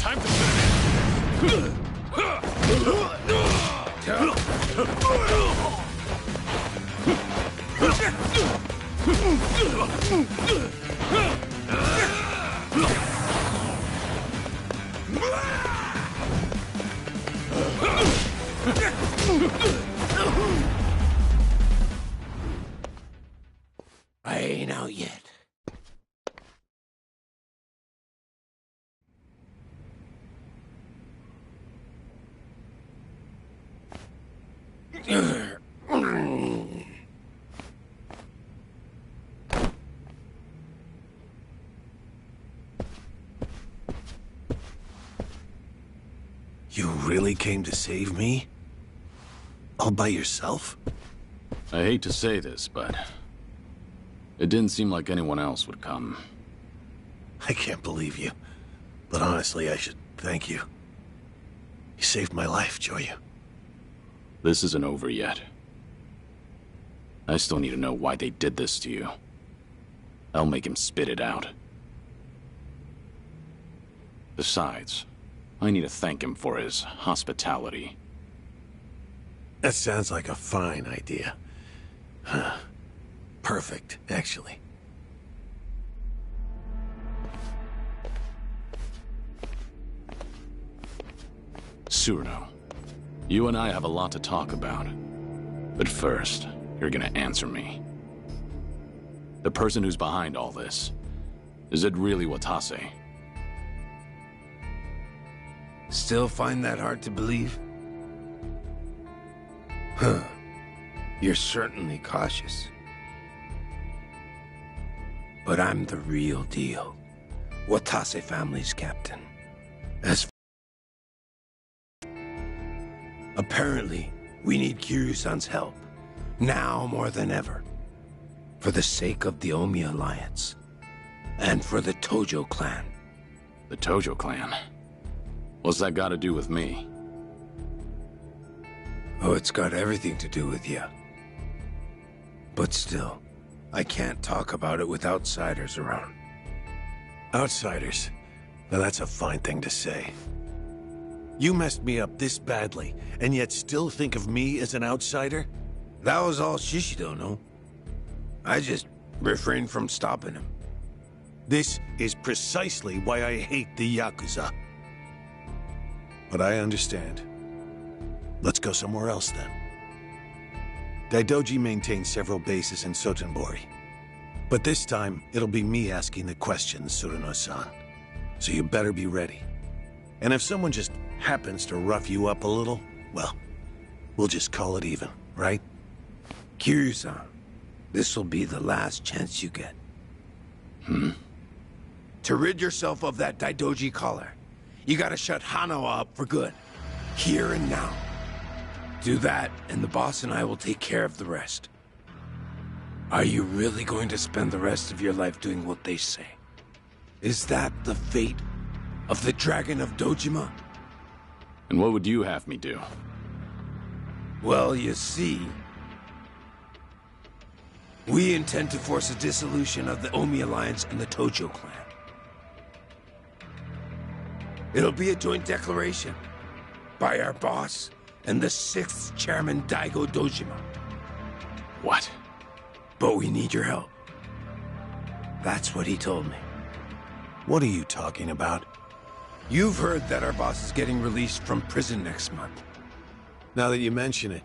Time to finish. I ain't out yet. You really came to save me? All by yourself? I hate to say this, but it didn't seem like anyone else would come. I can't believe you. But honestly, I should thank you. You saved my life, Joyu. This isn't over yet. I still need to know why they did this to you. I'll make him spit it out. Besides, I need to thank him for his hospitality. That sounds like a fine idea. Huh. Perfect, actually. Surno, you and I have a lot to talk about. But first, you're gonna answer me. The person who's behind all this, is it really Watase? Still find that hard to believe? Huh. You're certainly cautious. But I'm the real deal. Watase family's captain. Apparently, we need Kiryu-san's help. Now more than ever. For the sake of the Omi Alliance. And for the Tojo clan. The Tojo clan? What's that got to do with me? Oh, it's got everything to do with you. But still, I can't talk about it with outsiders around. Outsiders? Now that's a fine thing to say. You messed me up this badly, and yet still think of me as an outsider? That was all Shishido, no? I just refrained from stopping him. This is precisely why I hate the Yakuza. But I understand. Let's go somewhere else, then. Daidoji maintains several bases in Sotenbori. But this time, it'll be me asking the questions, Tsuruno-san. So you better be ready. And if someone just happens to rough you up a little, well, we'll just call it even, right? Kiryu-san, this will be the last chance you get. To rid yourself of that Daidoji collar, you gotta shut Hanawa up for good. Here and now. Do that, and the boss and I will take care of the rest. Are you really going to spend the rest of your life doing what they say? Is that the fate of the Dragon of Dojima? And what would you have me do? Well, you see, we intend to force a dissolution of the Omi Alliance and the Tojo clan. It'll be a joint declaration by our boss and the 6th chairman, Daigo Dojima. What? But we need your help. That's what he told me. What are you talking about? You've heard that our boss is getting released from prison next month. Now that you mention it,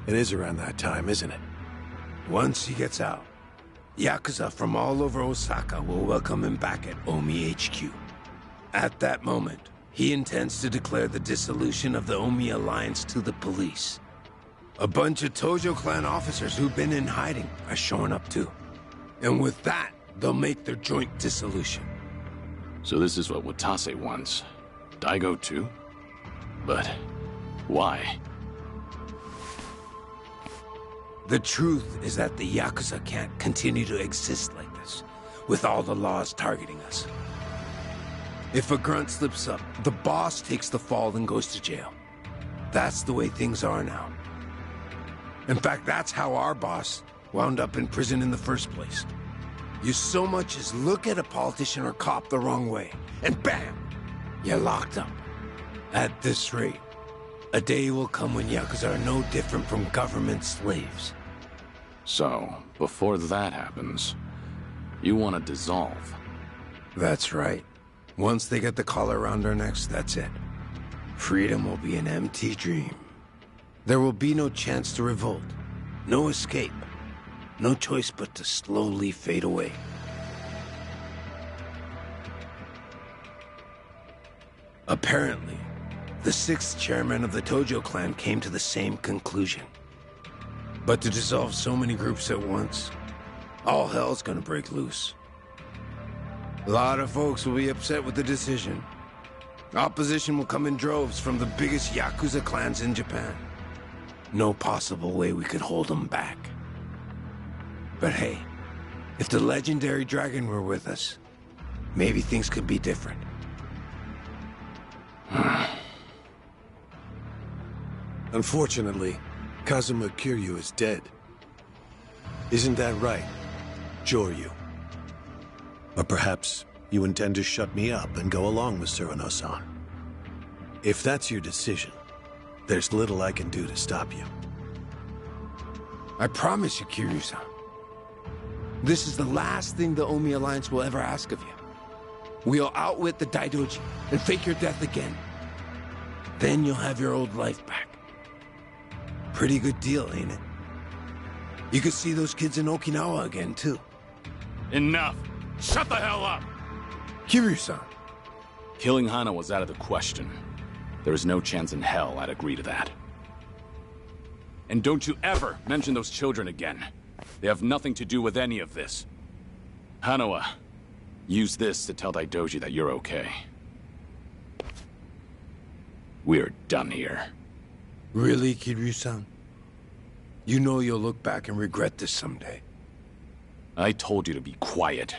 it is around that time, isn't it? Once he gets out, Yakuza from all over Osaka will welcome him back at Omi HQ. At that moment, he intends to declare the dissolution of the Omi Alliance to the police. A bunch of Tojo clan officers who've been in hiding are showing up too. And with that, they'll make their joint dissolution. So this is what Watase wants. Daigo too? But why? The truth is that the Yakuza can't continue to exist like this, with all the laws targeting us. If a grunt slips up, the boss takes the fall and goes to jail. That's the way things are now. In fact, that's how our boss wound up in prison in the first place. You so much as look at a politician or cop the wrong way, and bam! You're locked up. At this rate, a day will come when Yakuza are no different from government slaves. So, before that happens, you want to dissolve? That's right. Once they get the collar around our necks, that's it. Freedom will be an empty dream. There will be no chance to revolt, no escape, no choice but to slowly fade away. Apparently, the 6th chairman of the Tojo clan came to the same conclusion. But to dissolve so many groups at once, all hell's gonna break loose. A lot of folks will be upset with the decision. Opposition will come in droves from the biggest Yakuza clans in Japan. No possible way we could hold them back. But hey, if the legendary dragon were with us, maybe things could be different. Unfortunately, Kazuma Kiryu is dead. Isn't that right, Joryu? Or perhaps you intend to shut me up and go along with Surano-san. If that's your decision, there's little I can do to stop you. I promise you, Kiryu-san. This is the last thing the Omi Alliance will ever ask of you. We'll outwit the Daidoji and fake your death again. Then you'll have your old life back. Pretty good deal, ain't it? You could see those kids in Okinawa again, too. Enough! Shut the hell up! Kiryu-san. Killing Hana was out of the question. There is no chance in hell I'd agree to that. And don't you ever mention those children again. They have nothing to do with any of this. Hanawa, use this to tell Daidoji that you're okay. We're done here. Really, Kiryu-san? You know you'll look back and regret this someday. I told you to be quiet.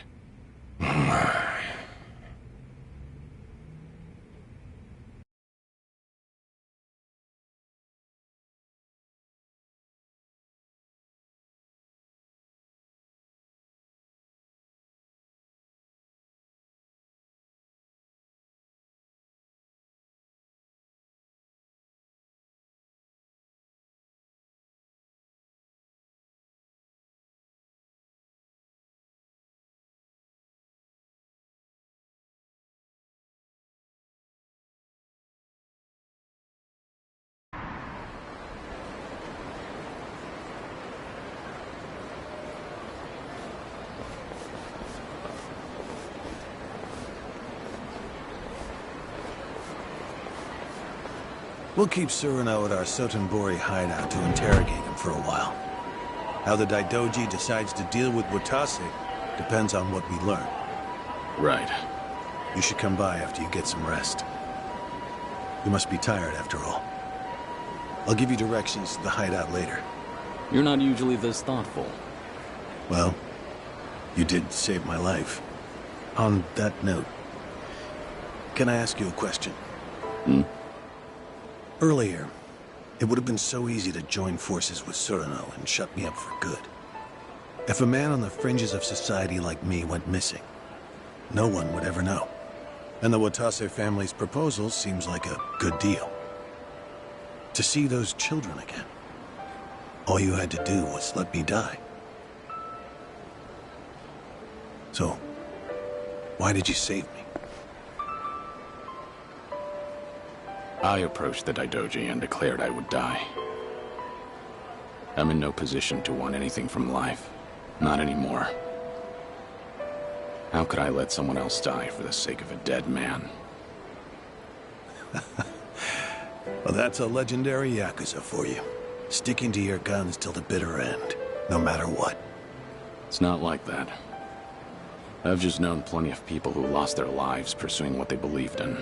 We'll keep Surano at our Sotenbori hideout to interrogate him for a while. How the Daidoji decides to deal with Watase depends on what we learn. Right. You should come by after you get some rest. You must be tired after all. I'll give you directions to the hideout later. You're not usually this thoughtful. Well, you did save my life. On that note, can I ask you a question? Earlier, it would have been so easy to join forces with Moreno and shut me up for good. If a man on the fringes of society like me went missing, no one would ever know. And the Watase family's proposal seems like a good deal. To see those children again, all you had to do was let me die. So, why did you save me? I approached the Daidoji and declared I would die. I'm in no position to want anything from life. Not anymore. How could I let someone else die for the sake of a dead man? Well, that's a legendary Yakuza for you. Sticking to your guns till the bitter end, no matter what. It's not like that. I've just known plenty of people who lost their lives pursuing what they believed in.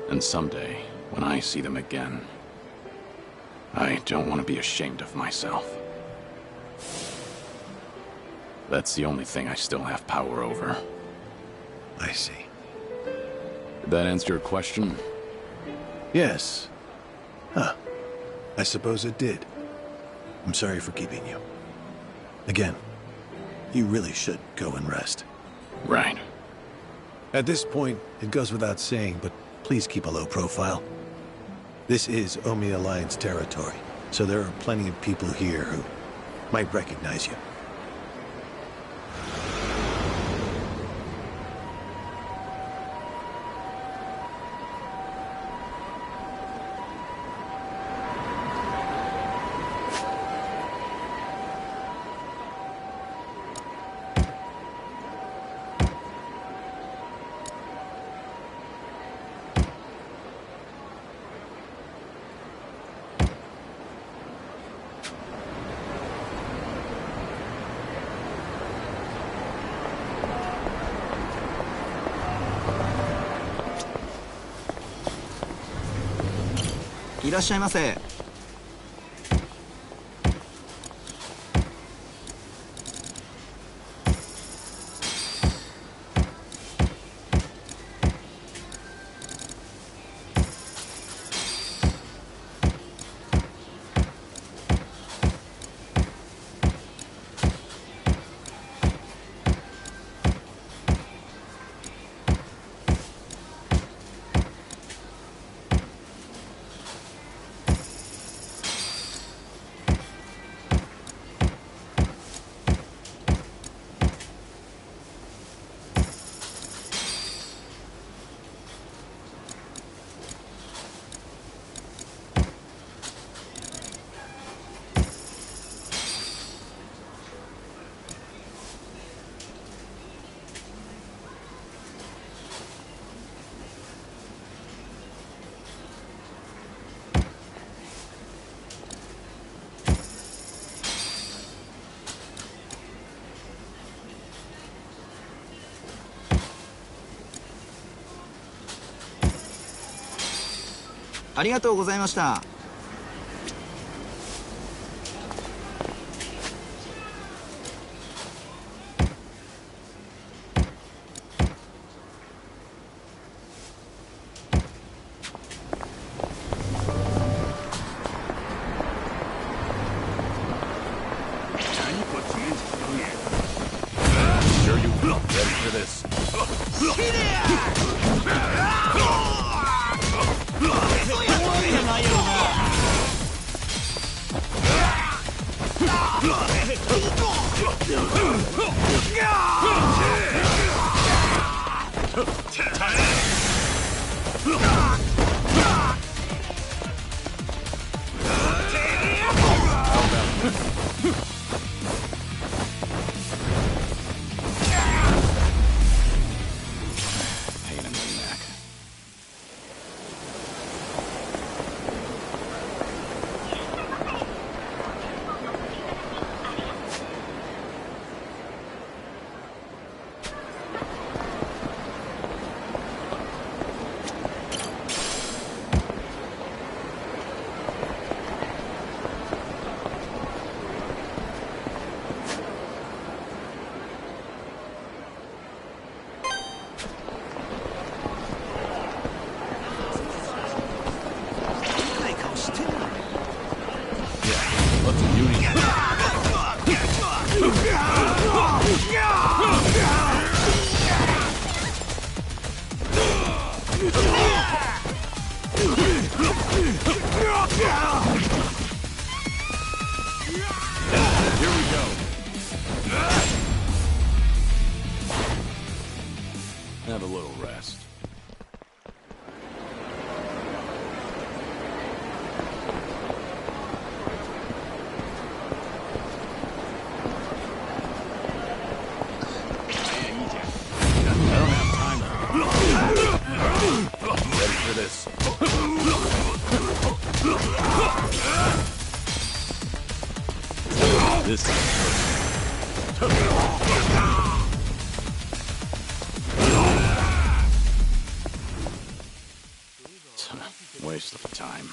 And someday, when I see them again, I don't want to be ashamed of myself. That's the only thing I still have power over. I see. Did that answer your question? Yes. Huh. I suppose it did. I'm sorry for keeping you. Again, you really should go and rest. Right. At this point, it goes without saying, but please keep a low profile. This is Omi Alliance territory, so there are plenty of people here who might recognize you.いらっしゃいませ。ありがとうございました。Sure you will. Ready for this. Pain in the neck. This waste of time.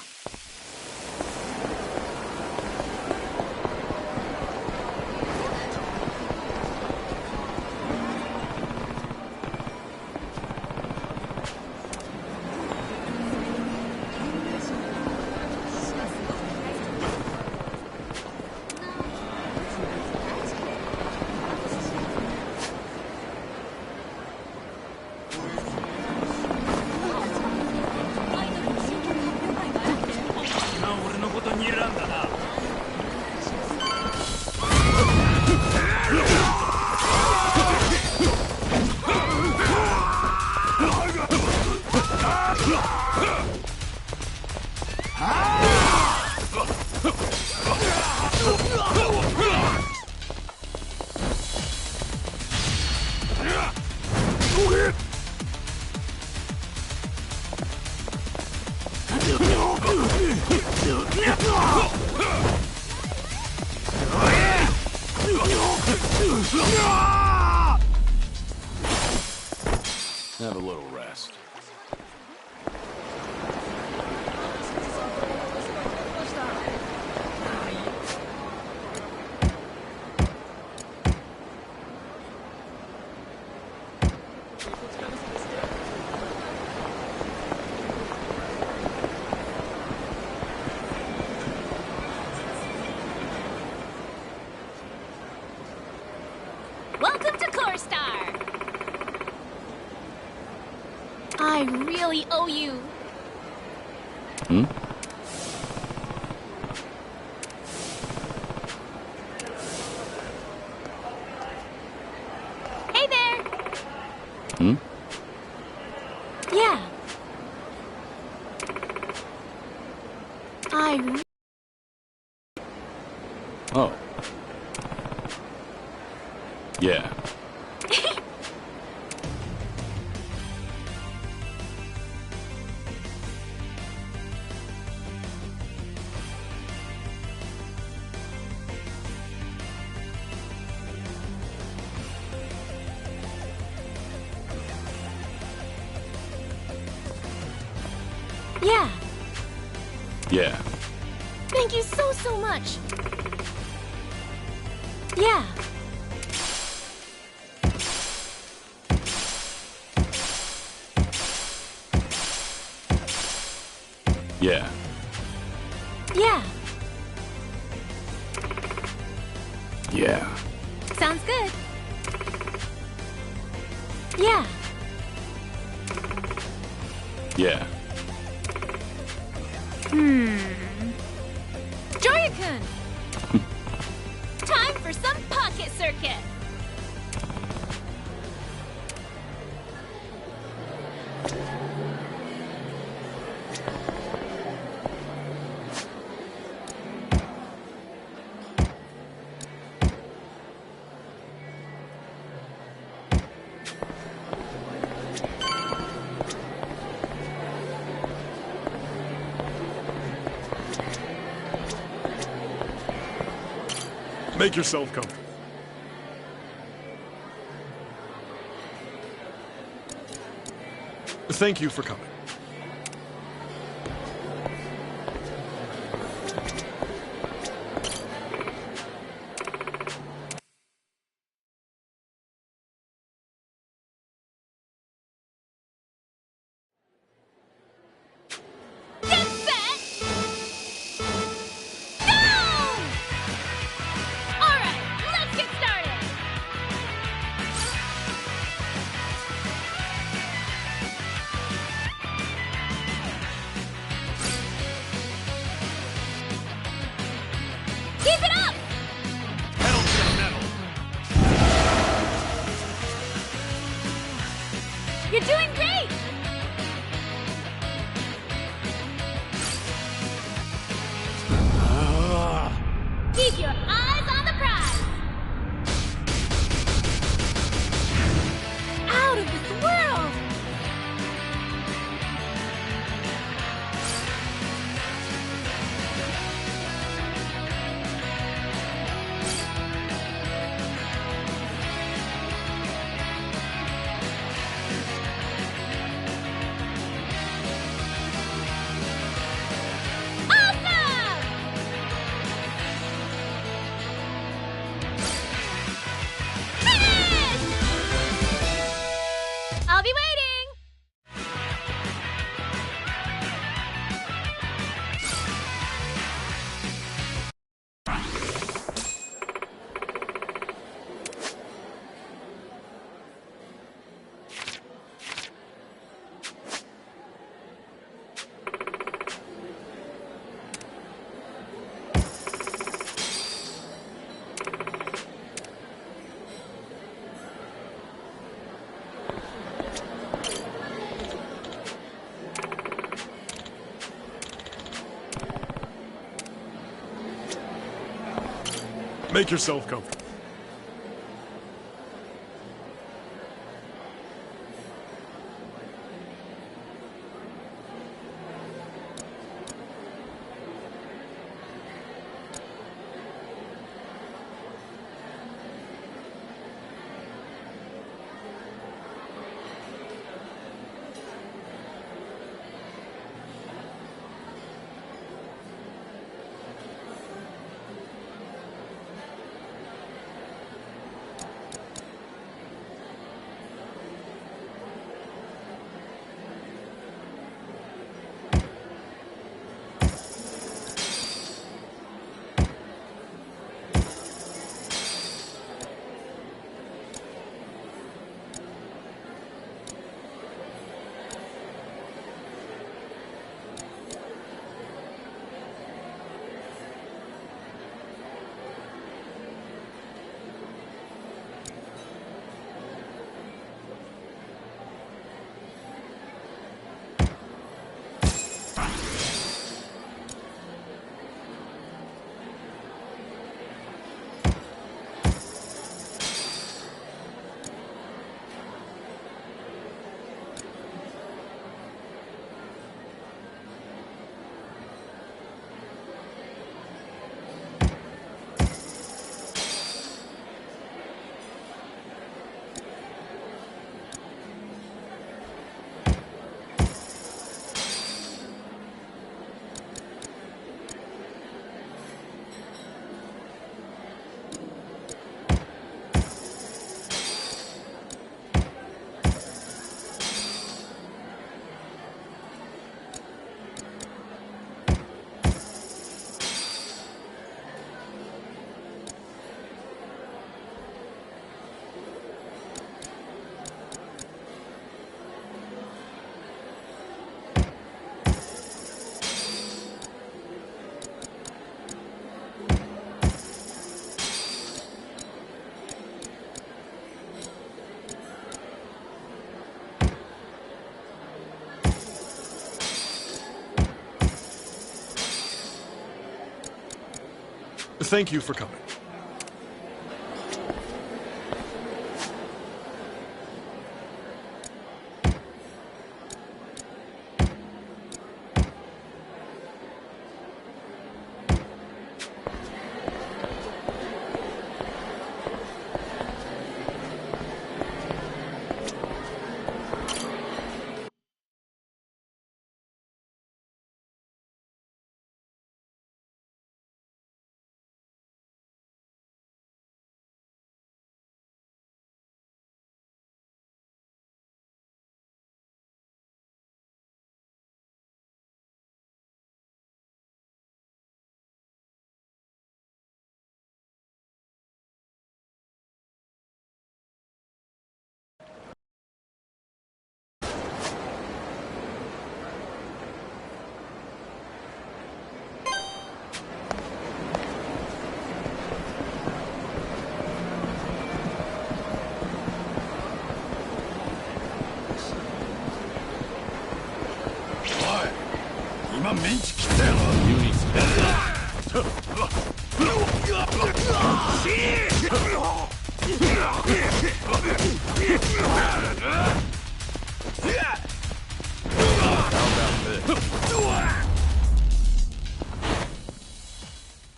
Have a little rest. Welcome to Corstar! I really owe you. Hmm? Hey there! Hmm? Yeah. I... Oh. Yeah. Yeah. Yeah. Thank you so much. Yeah. Yeah. Yeah. Yeah. Sounds good. Yeah. Yeah. Joya-kun! Time for some pocket circuit! Make yourself comfortable. Thank you for coming. Get set! Go! Alright, let's get started! Make yourself comfortable. Thank you for coming.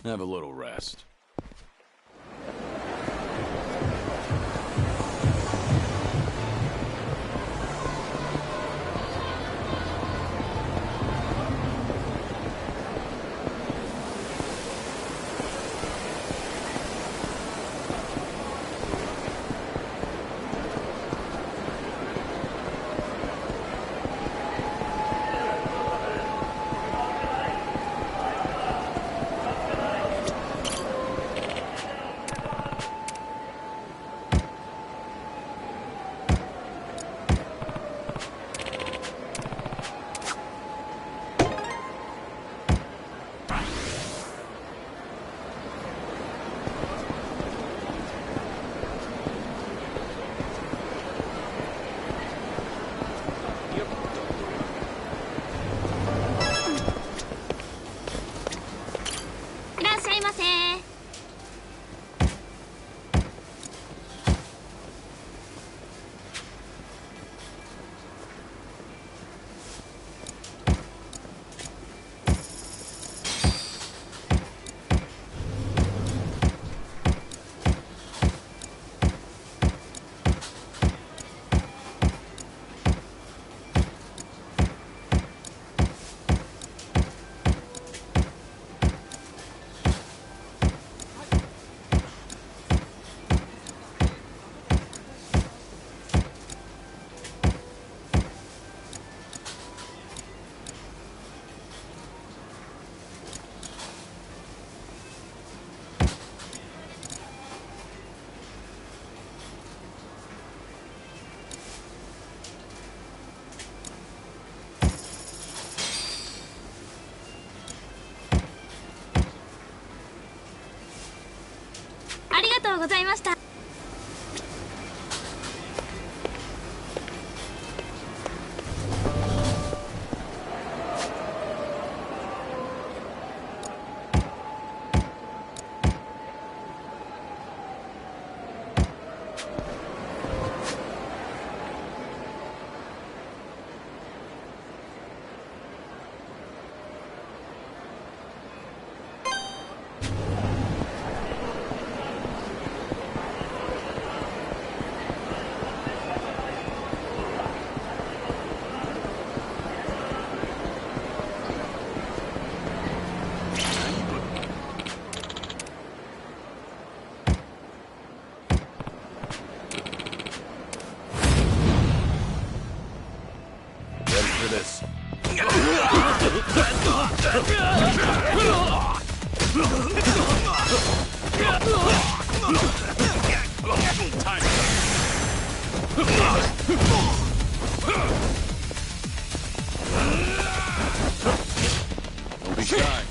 Have a little rest. ございました。Don't be shy.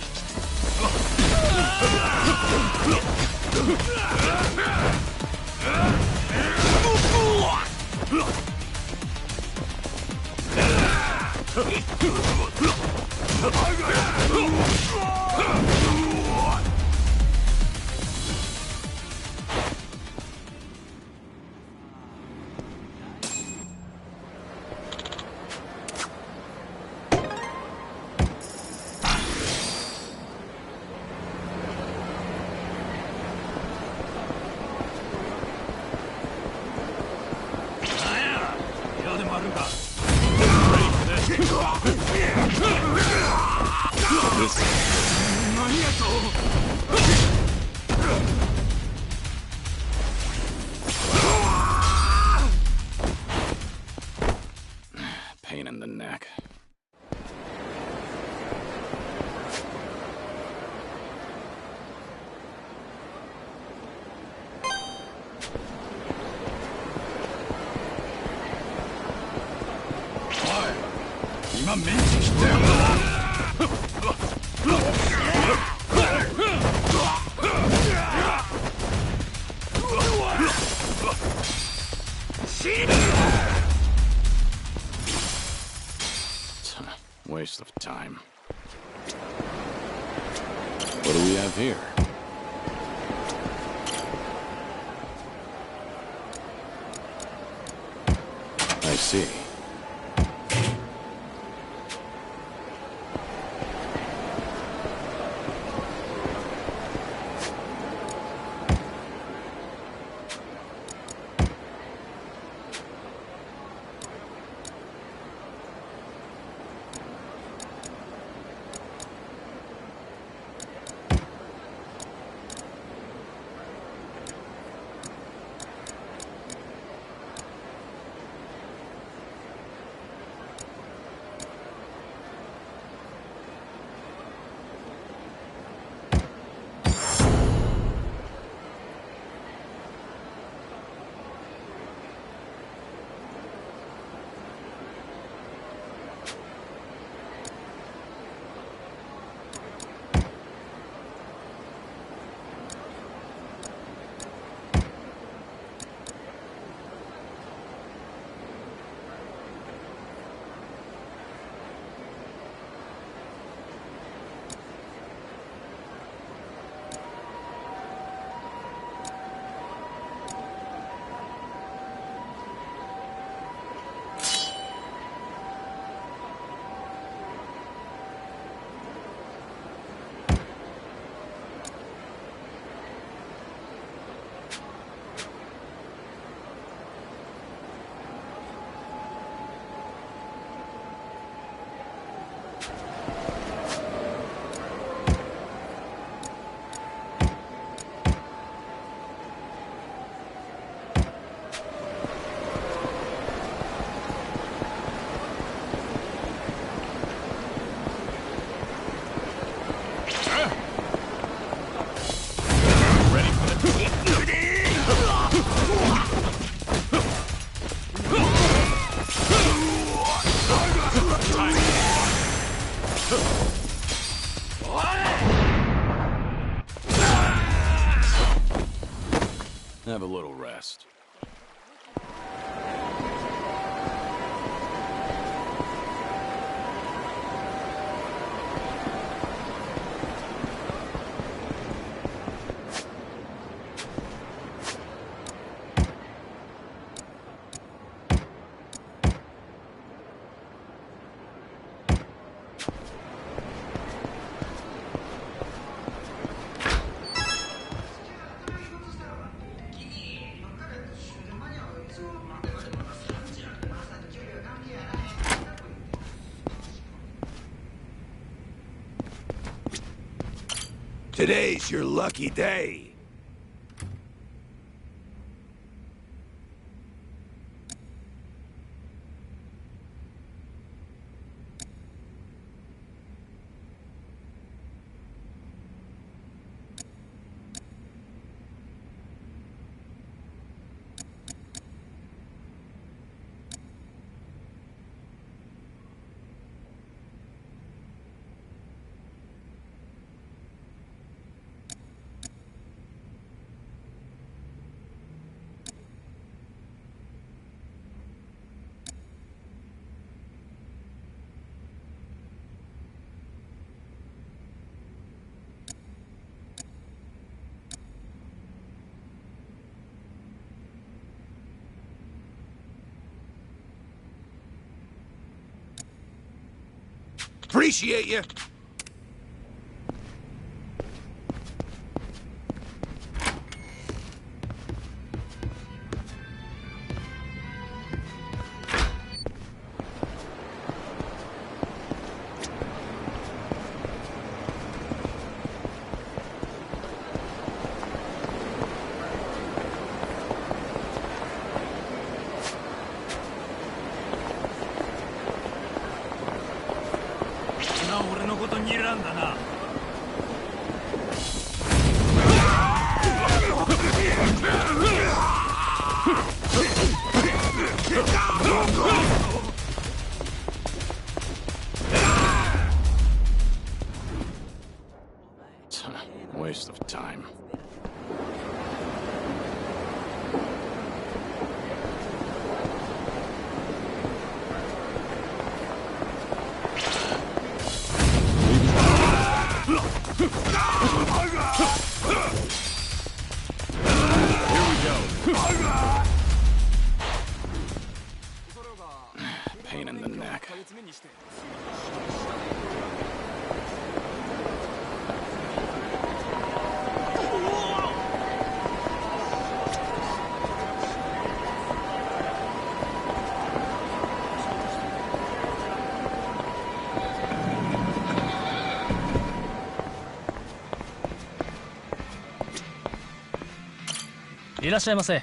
Pain in the neck. Waste of time. What do we have here? I see. Have a little rest. Today's your lucky day. Appreciate you. Waste of time. Here we go. Pain in the neck.いらっしゃいませ。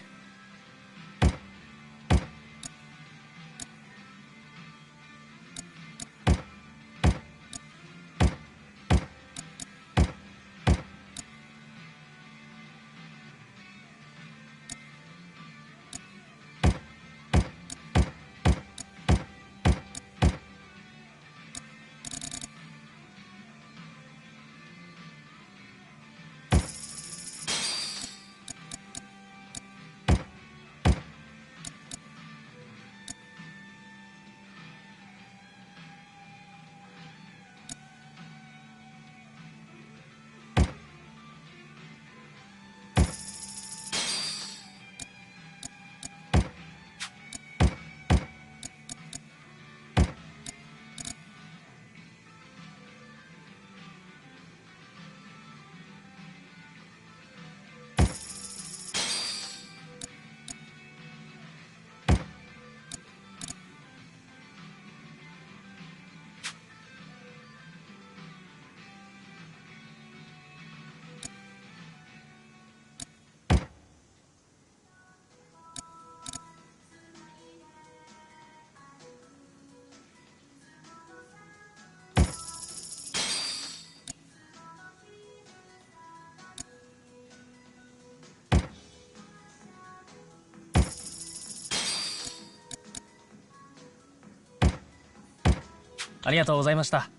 ありがとうございました。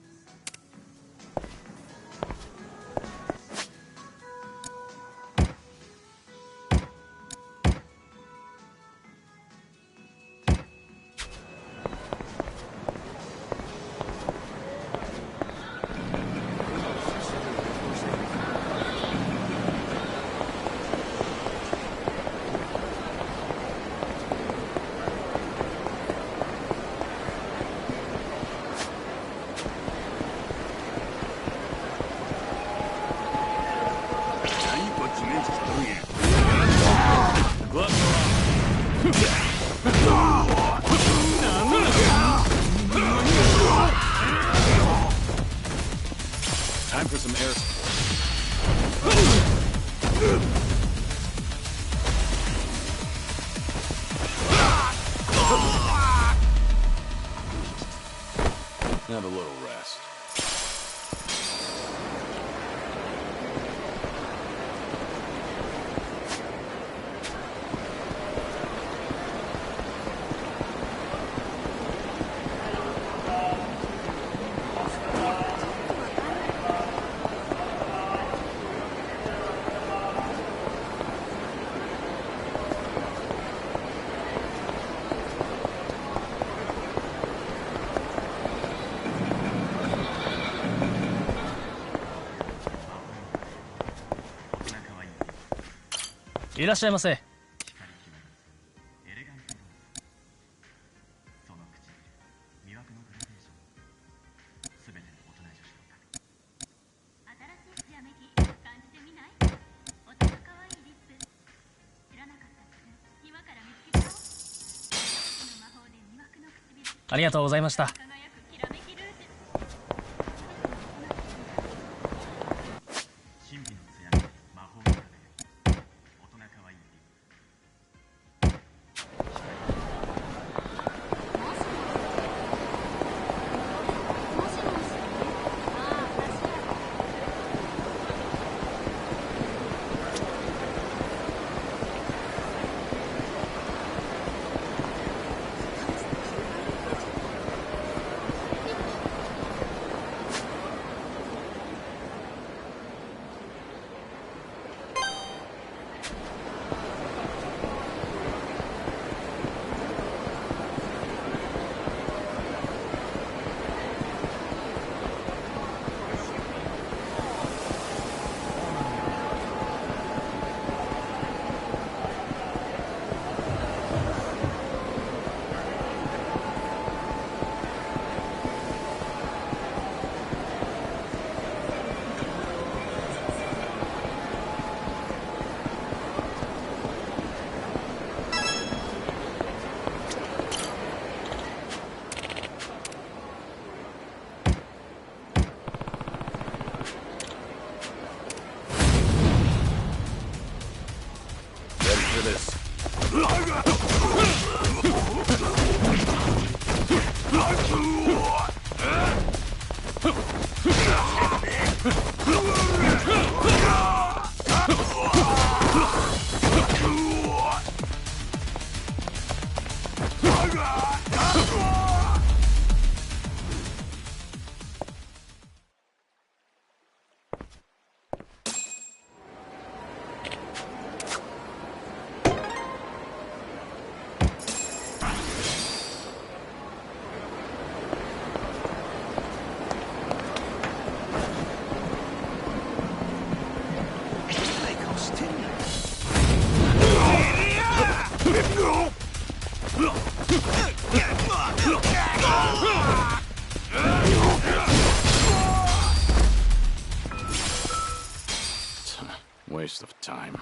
Have a little rest.いらっしゃいませ。ありがとうございました。Waste of time.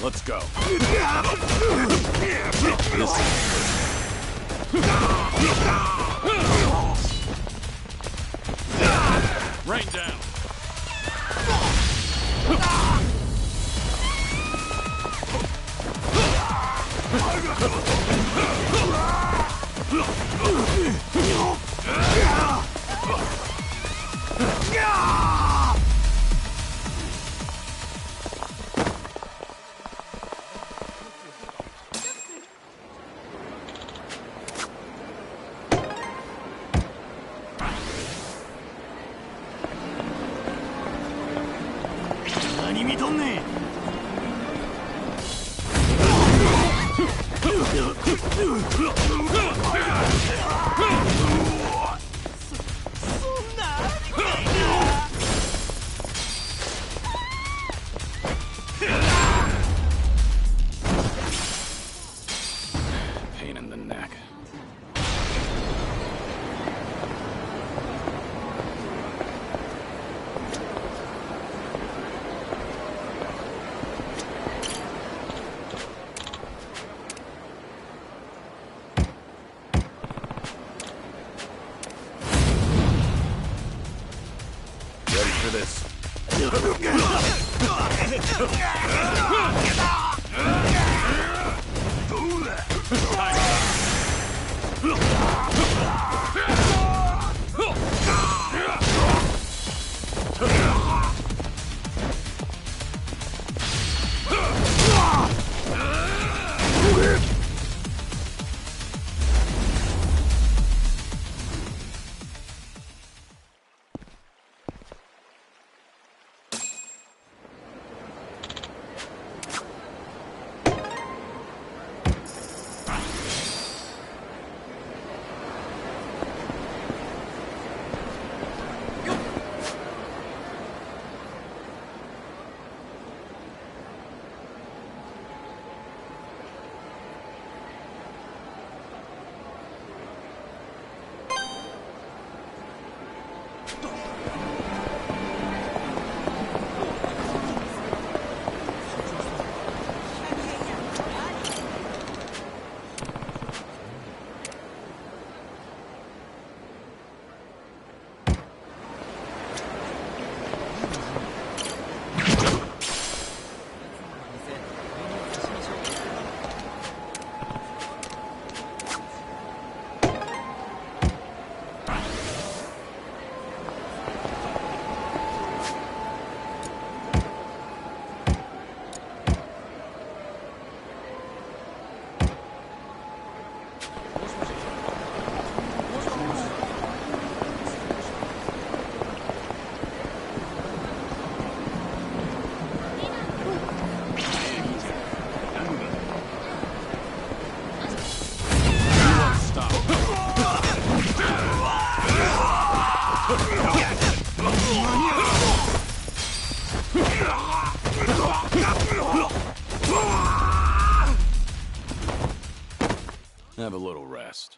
Let's go. Rain down. Have a little rest.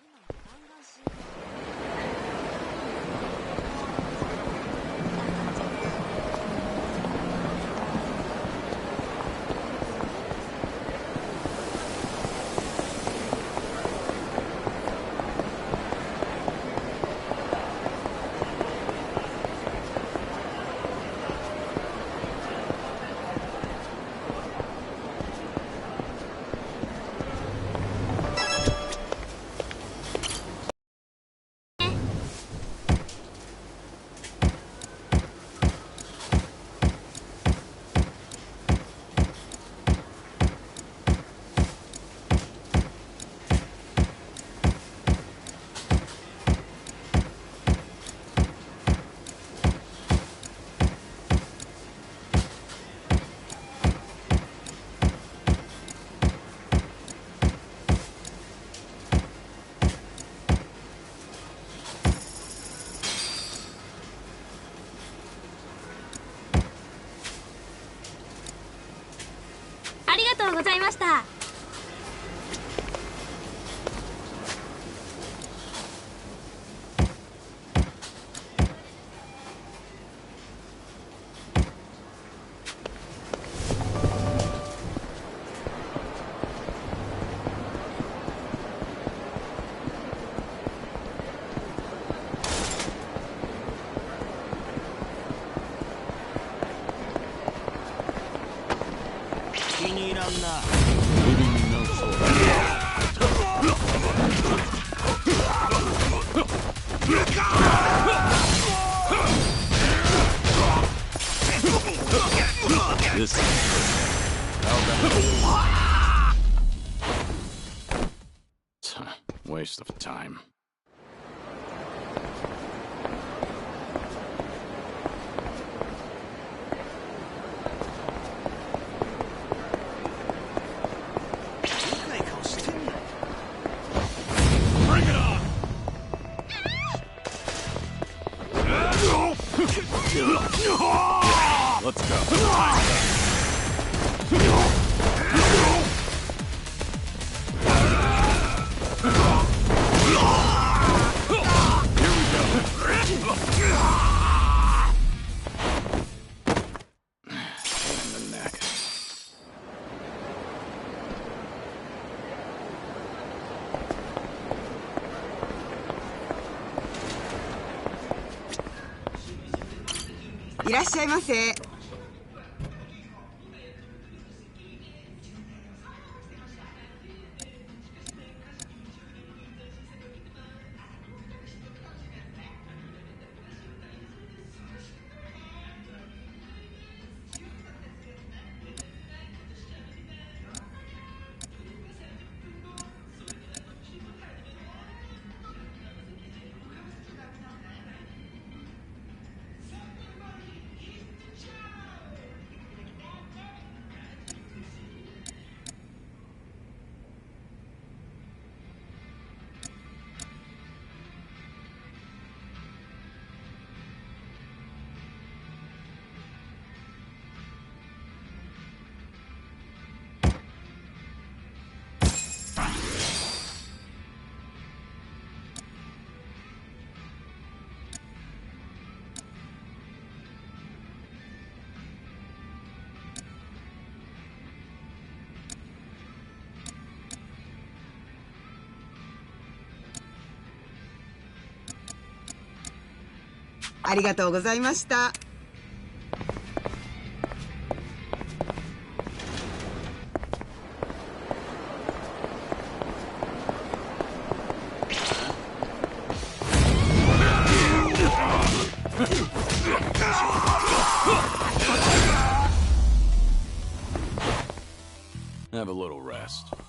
ありがとうございました。気に入らんな。This waste of time. Bring it on! Let's go. Here. いらっしゃいませ。ありがとうございました。Have a little rest.